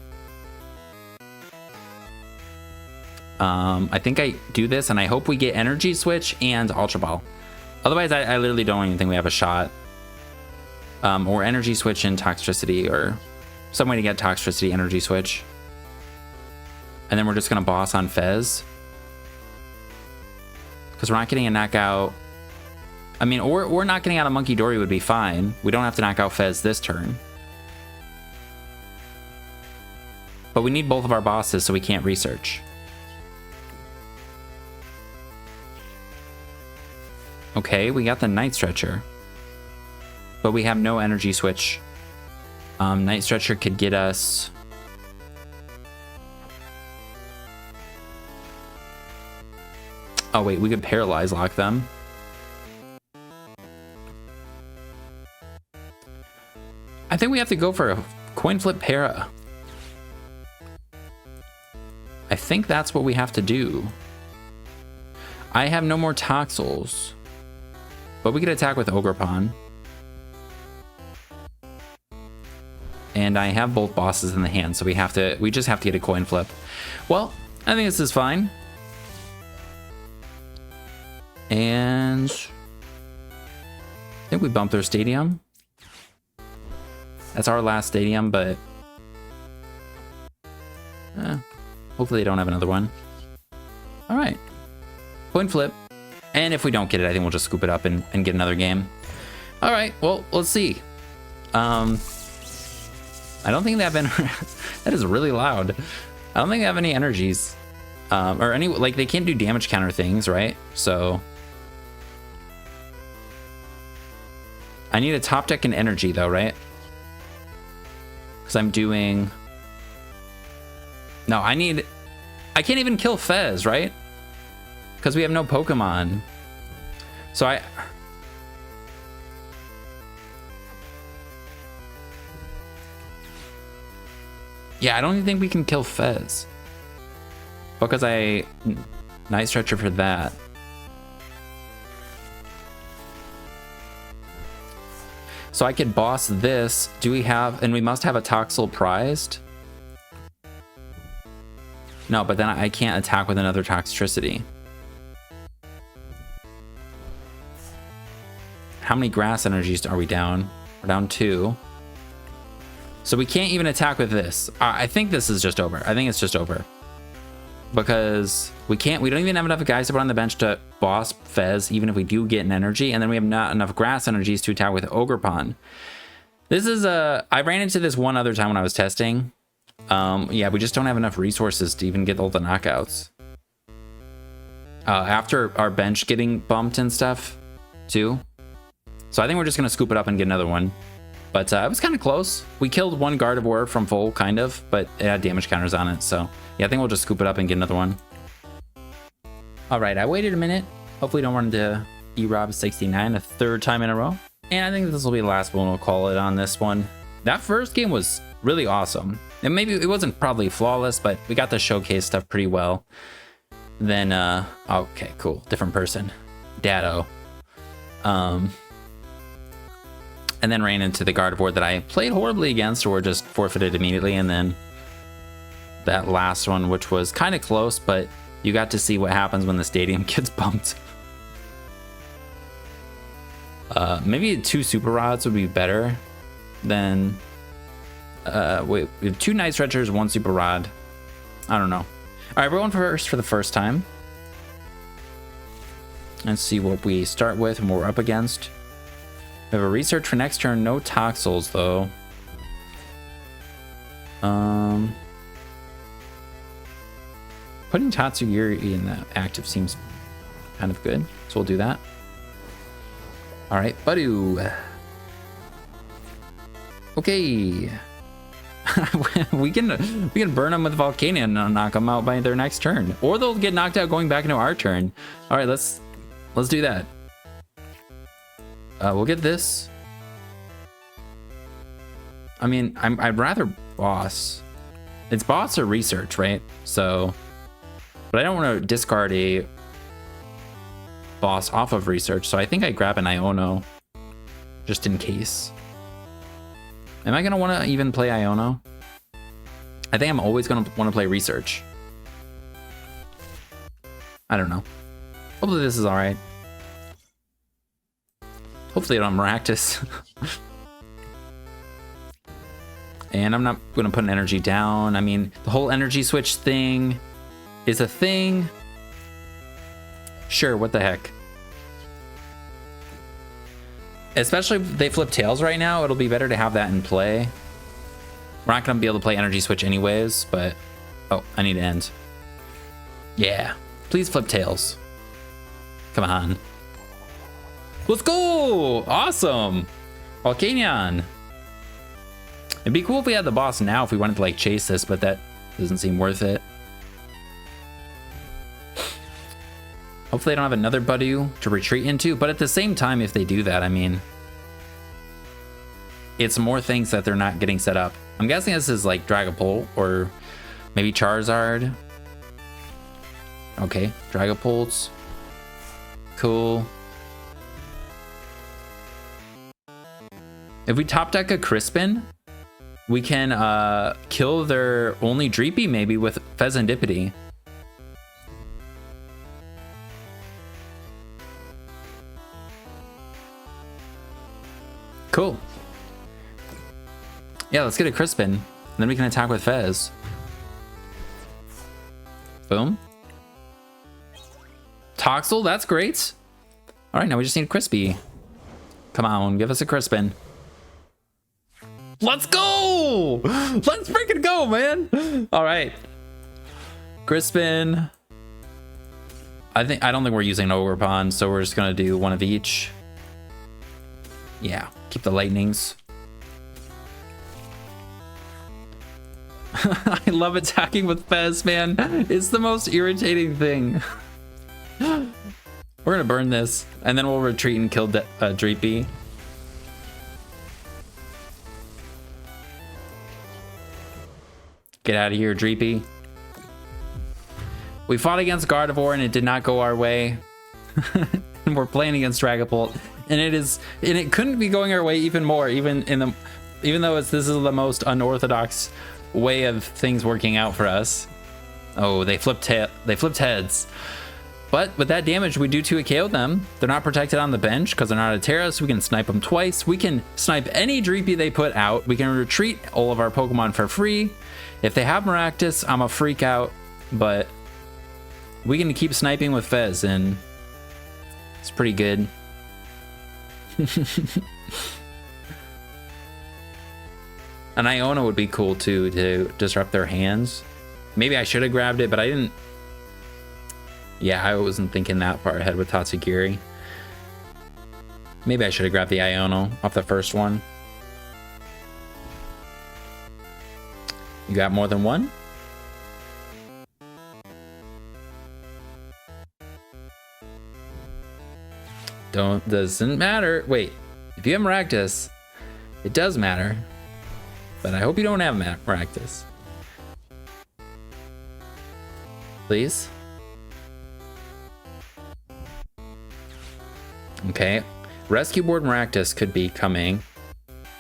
I think I do this, and I hope we get Energy Switch and Ultra Ball. Otherwise, I literally don't even think we have a shot. Or Energy Switch and Toxtricity, or some way to get Toxtricity Energy Switch. And then we're just going to boss on Fez. Because we're not getting a knockout. I mean, or not getting out a Monkey Dory would be fine. We don't have to knock out Fez this turn. But we need both of our bosses, so we can't research. Okay, we got the Night Stretcher. But we have no Energy Switch. Night Stretcher could get us... Oh wait, we could Paralyze Lock them. I think we have to go for a coin flip para. I think that's what we have to do. I have no more Toxels, but we could attack with Ogerpon. And I have both bosses in the hand, so we just have to get a coin flip. Well, I think this is fine. And I think we bumped their stadium. That's our last stadium, but hopefully they don't have another one. All right, coin flip. And if we don't get it, I think we'll just scoop it up and get another game. All right, well, let's see. I don't think they have any. That is really loud. I don't think they have any energies, or any, like, they can't do damage counter things, right? So I need a top deck and energy though, right? Because I'm doing. No, I can't even kill Fez, right? Because we have no Pokemon. So yeah, I don't even think we can kill Fez. Because Night Stretcher for that. So I could boss this. Do we have, and we must have a Toxel prized? No, but then I can't attack with another Toxtricity. How many grass energies are we down? We're down 2. So we can't even attack with this. I think this is just over. I think it's just over. Because we don't even have enough guys to put on the bench to boss Fez, even if we do get an energy, and then we have not enough grass energies to attack with Ogerpon. This is I ran into this one other time when I was testing. Yeah, we just don't have enough resources to even get all the knockouts. After our bench getting bumped and stuff, too. So I think we're just gonna scoop it up and get another one. But it was kind of close. We killed one Gardevoir from full, kind of, but it had damage counters on it. So yeah, I think we'll just scoop it up and get another one. All right, I waited a minute. Hopefully don't run into eRob69 a third time in a row. And I think this will be the last one. We'll call it on this one. That first game was really awesome. And maybe it wasn't probably flawless, but we got the showcase stuff pretty well. Then, okay, cool. Different person. Dado. And then ran into the Gardevoir that I played horribly against, or just forfeited immediately. And then that last one, which was kind of close, but you got to see what happens when the stadium gets bumped. Maybe 2 Super Rods would be better than... wait, we have 2 Night Stretchers, 1 Super Rod. I don't know. All right, we're going first for the first time. Let's see what we start with and what we're up against. We have a research for next turn. No Toxels, though. Putting Tatsugiri in the active seems kind of good, so we'll do that. All right, Badu. Okay. we can burn them with Volcanion and knock them out by their next turn, or they'll get knocked out going back into our turn. All right, let's do that. We'll get this. I mean, I'd rather boss. It's boss or research, right? So, but I don't want to discard a boss off of research, so I think I grab an Iono just in case. Am I gonna want to even play Iono? I think I'm always gonna want to play research. I don't know. Hopefully this is all right. Hopefully I don't Maractus. And I'm not gonna put an energy down. I mean, the whole energy switch thing is a thing. Sure, what the heck. Especially if they flip tails right now, it'll be better to have that in play. We're not gonna be able to play energy switch anyways, but... Oh, I need to end. Yeah, please flip tails. Come on. Let's go! Awesome! Volcanion! It'd be cool if we had the boss now if we wanted to like chase this, but that doesn't seem worth it. Hopefully they don't have another Budew to retreat into, but at the same time, if they do that, I mean... it's more things that they're not getting set up. I'm guessing this is like Dragapult or maybe Charizard. Okay, Dragapults. Cool. If we top deck a Crispin, we can kill their only Dreepy maybe with Fezandipiti. Cool. Yeah, let's get a Crispin. And then we can attack with Fez. Boom. Toxel, that's great. All right, now we just need Crispy. Come on, give us a Crispin. Let's go! Let's freaking go, man! All right. Crispin. I don't think we're using an Ogerpon, so we're just gonna do one of each. Yeah, keep the lightnings. I love attacking with Fez, man. It's the most irritating thing. We're gonna burn this, and then we'll retreat and kill Dreepy. Get out of here, Dreepy. We fought against Gardevoir and it did not go our way. And we're playing against Dragapult, and it couldn't be going our way even more, even though this is the most unorthodox way of things working out for us. Oh, they flipped heads. But with that damage, we do 2 KO them. They're not protected on the bench because they're not a Terra, so we can snipe them twice. We can snipe any Dreepy they put out. We can retreat all of our Pokemon for free. If they have Maractus, I'm a freak out, but we can keep sniping with Fez, and it's pretty good. An Iono would be cool too, to disrupt their hands. Maybe I should have grabbed it, but I didn't. Yeah, I wasn't thinking that far ahead with Tatsugiri. Maybe I should have grabbed the Iono off the first one. You got more than one? Doesn't matter. Wait, if you have Maractus, it does matter. But I hope you don't have Maractus. Please? Okay. Rescue Board Maractus could be coming.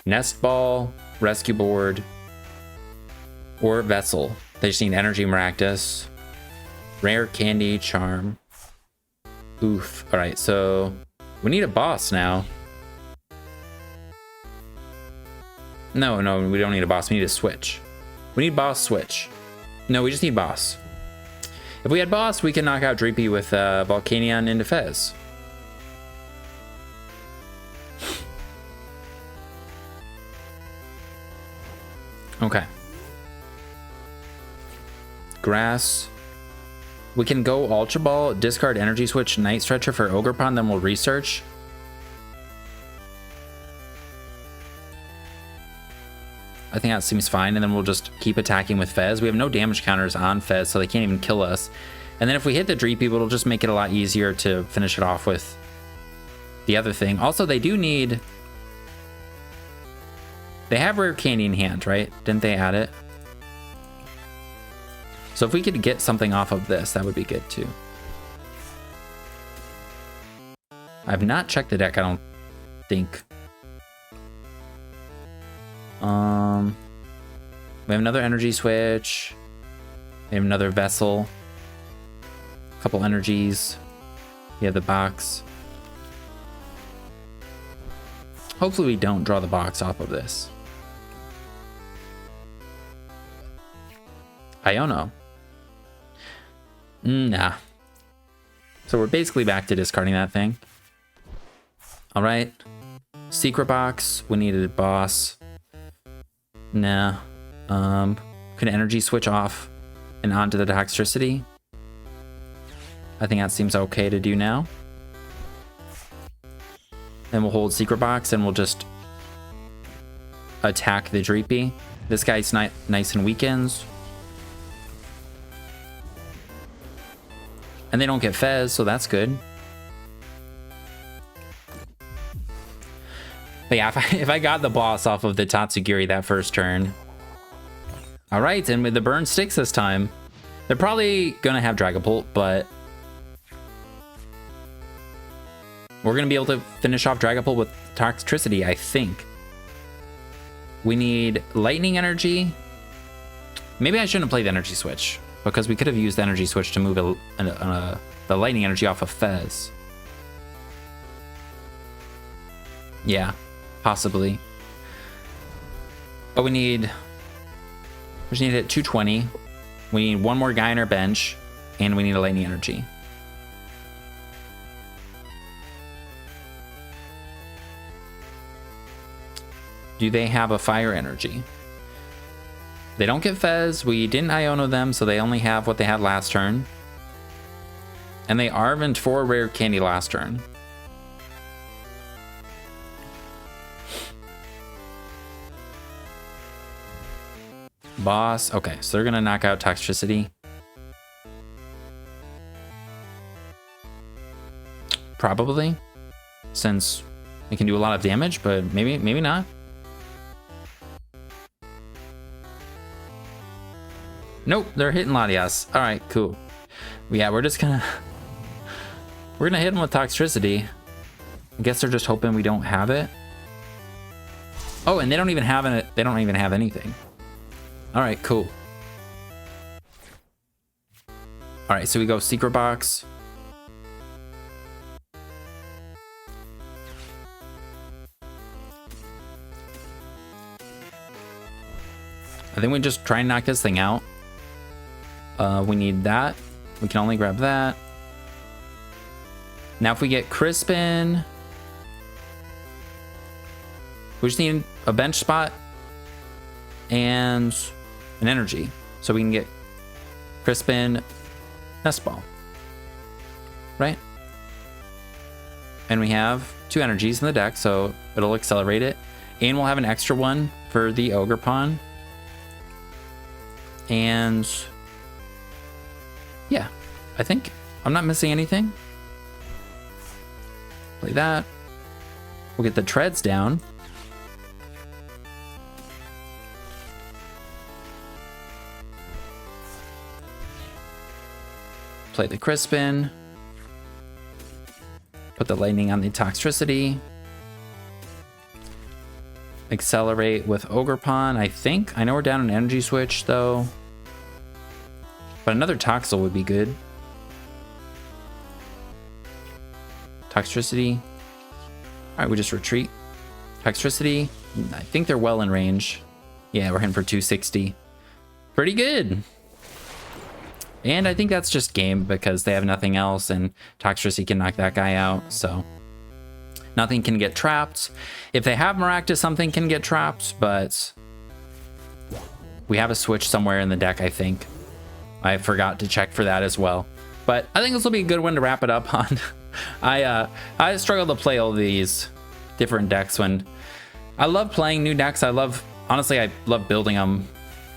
Nest Ball, Rescue Board, or Vessel. They just need Energy Maractus. Rare Candy, Charm. Oof. Alright, so we need a boss now. No, we don't need a boss. We need a switch. We need boss switch. No, we just need boss. If we had boss, we can knock out Dreepy with Volcanion into Fez. Okay. Grass. We can go Ultra Ball, discard Energy Switch, Night Stretcher for Ogerpon, then we'll research. I think that seems fine, and then we'll just keep attacking with Fez. We have no damage counters on Fez, so they can't even kill us. And then if we hit the Dreepy, it'll just make it a lot easier to finish it off with the other thing. Also, they do need... They have Rare Candy in hand, right? Didn't they add it? So if we could get something off of this, that would be good too. I've not checked the deck, I don't think. We have another Energy Switch. We have another Vessel. A couple energies. We have the box. Hopefully we don't draw the box off of this. Iono. Nah. So we're basically back to discarding that thing. Alright. Secret box. We needed a boss. Nah. Could Energy Switch off and onto the Toxtricity? I think that seems okay to do now. Then we'll hold Secret Box and we'll just attack the Dreepy. This guy's nice and weakens. And they don't get Fez, so that's good. But yeah, if I got the boss off of the Tatsugiri that first turn. All right, and with the burn sticks this time, they're probably gonna have Dragapult, but we're gonna be able to finish off Dragapult with Toxtricity, I think. We need Lightning Energy. Maybe I shouldn't have played the Energy Switch, because we could have used the Energy Switch to move the Lightning Energy off of Fez. Yeah, possibly. But we just need to hit 220. We need one more guy on our bench, and we need a Lightning Energy. Do they have a Fire Energy? They don't get Fez. We didn't Iono them, so they only have what they had last turn. And they Arvent 4 rare candy last turn. Boss. Okay, so they're gonna knock out Toxtricity. Probably, since it can do a lot of damage, but maybe not. Nope, they're hitting Latias. All right, cool. Yeah, we're gonna hit them with Toxtricity. I guess they're just hoping we don't have it. Oh, and they don't even have it. They don't even have anything. All right, cool. All right, so we go Secret Box. I think we just try and knock this thing out. We need that. We can only grab that. Now if we get Crispin, we just need a bench spot and an energy. So we can get Crispin, Nest Ball. Right? And we have 2 energies in the deck, so it'll accelerate it. And we'll have an extra one for the Ogerpon. And yeah, I think I'm not missing anything. Play that. We'll get the treads down. Play the Crispin. Put the lightning on the Toxtricity. Accelerate with Ogerpon, I think. I know we're down an energy switch though. But another Toxel would be good. Toxtricity. Alright, we just retreat. Toxtricity. I think they're well in range. Yeah, we're hitting for 260. Pretty good. And I think that's just game because they have nothing else and Toxtricity can knock that guy out, so nothing can get trapped. If they have Maractus, something can get trapped, but we have a switch somewhere in the deck, I think. I forgot to check for that as well. But I think this will be a good one to wrap it up on. I struggle to play all these different decks when I love playing new decks. Honestly, I love building them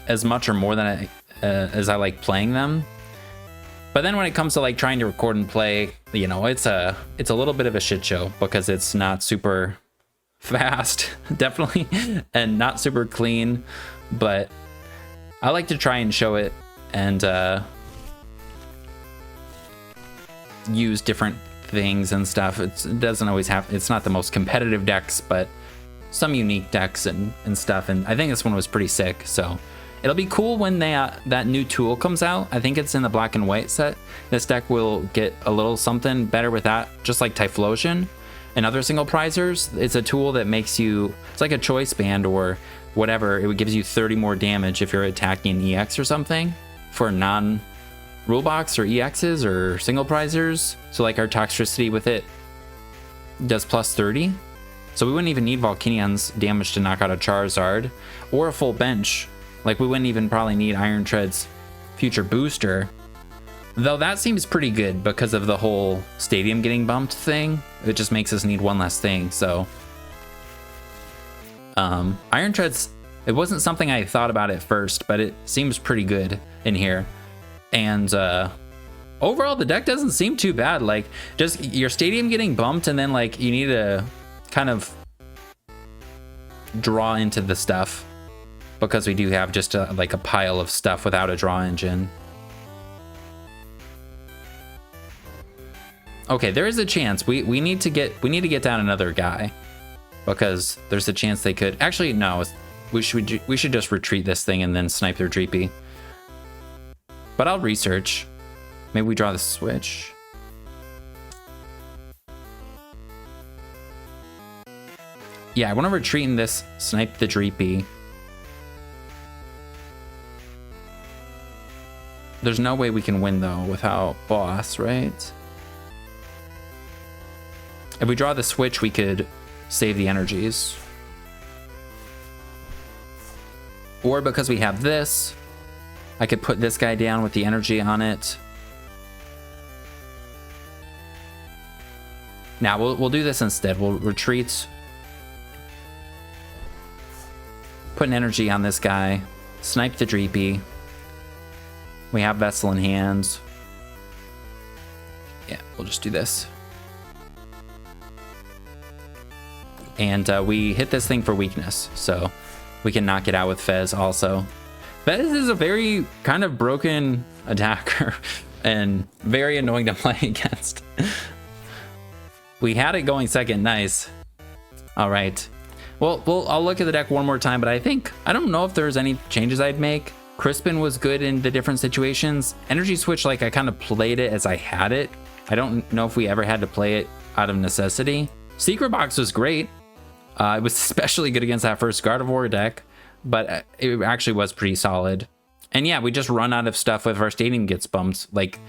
as much or more than as I like playing them. But then when it comes to like trying to record and play, you know, it's a little bit of a shit show because it's not super fast, definitely, and not super clean. But I like to try and show it and use different things and stuff. It doesn't always have, it's not the most competitive decks, but some unique decks and stuff. And I think this one was pretty sick, so it'll be cool when that new tool comes out. I think it's in the black and white set. This deck will get a little something better with that, just like Typhlosion and other single prizers. It's a tool that makes you, it's like a choice band or whatever. It gives you 30 more damage if you're attacking an EX or something for non-rule box or EXs or single prizers. So like our Toxtricity with it does plus 30. So we wouldn't even need Volcanion's damage to knock out a Charizard or a full bench. Like we wouldn't even probably need Iron Treads future booster. Though that seems pretty good because of the whole stadium getting bumped thing. It just makes us need one less thing, so. Iron Treads, it wasn't something I thought about at first, but it seems pretty good in here. And overall, the deck doesn't seem too bad. Like, just your stadium getting bumped and then like you need to kind of draw into the stuff, because we do have just like a pile of stuff without a draw engine. Okay, there is a chance we need to get down another guy, because there's a chance they could actually no. We should just retreat this thing and then snipe their Dreepy. But I'll research. Maybe we draw the switch. Yeah, I want to retreat in this, snipe the Dreepy. There's no way we can win though without boss, right? If we draw the switch, we could save the energies. Or because we have this, I could put this guy down with the energy on it. Now we'll do this instead. We'll retreat. Put an energy on this guy. Snipe the Dreepy. We have Vessel in hand. Yeah, we'll just do this. And we hit this thing for weakness, so we can knock it out with Fez also. Fez is a very kind of broken attacker and very annoying to play against. We had it going second, nice. All right. Well, I'll look at the deck one more time, but I don't know if there's any changes I'd make. Crispin was good in the different situations. Energy Switch, like I kind of played it as I had it. I don't know if we ever had to play it out of necessity. Secret Box was great. It was especially good against that first Gardevoir deck, but it actually was pretty solid. And yeah, we just run out of stuff if our stadium gets bumped. Like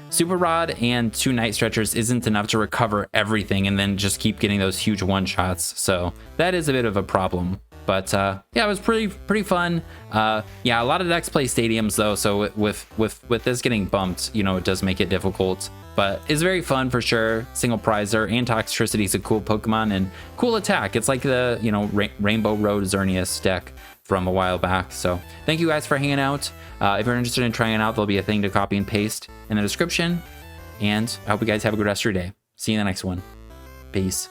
Super Rod and 2 Night Stretchers isn't enough to recover everything and then just keep getting those huge one-shots. So that is a bit of a problem. But yeah, it was pretty fun. Yeah, a lot of decks play stadiums though, so with this getting bumped, you know, it does make it difficult. But it's very fun for sure. Single Prizer and Toxtricity is a cool Pokemon and cool attack. It's like the, you know, Rainbow Road Xerneas deck from a while back. So thank you guys for hanging out. If you're interested in trying it out, there'll be a thing to copy and paste in the description. And I hope you guys have a good rest of your day. See you in the next one. Peace.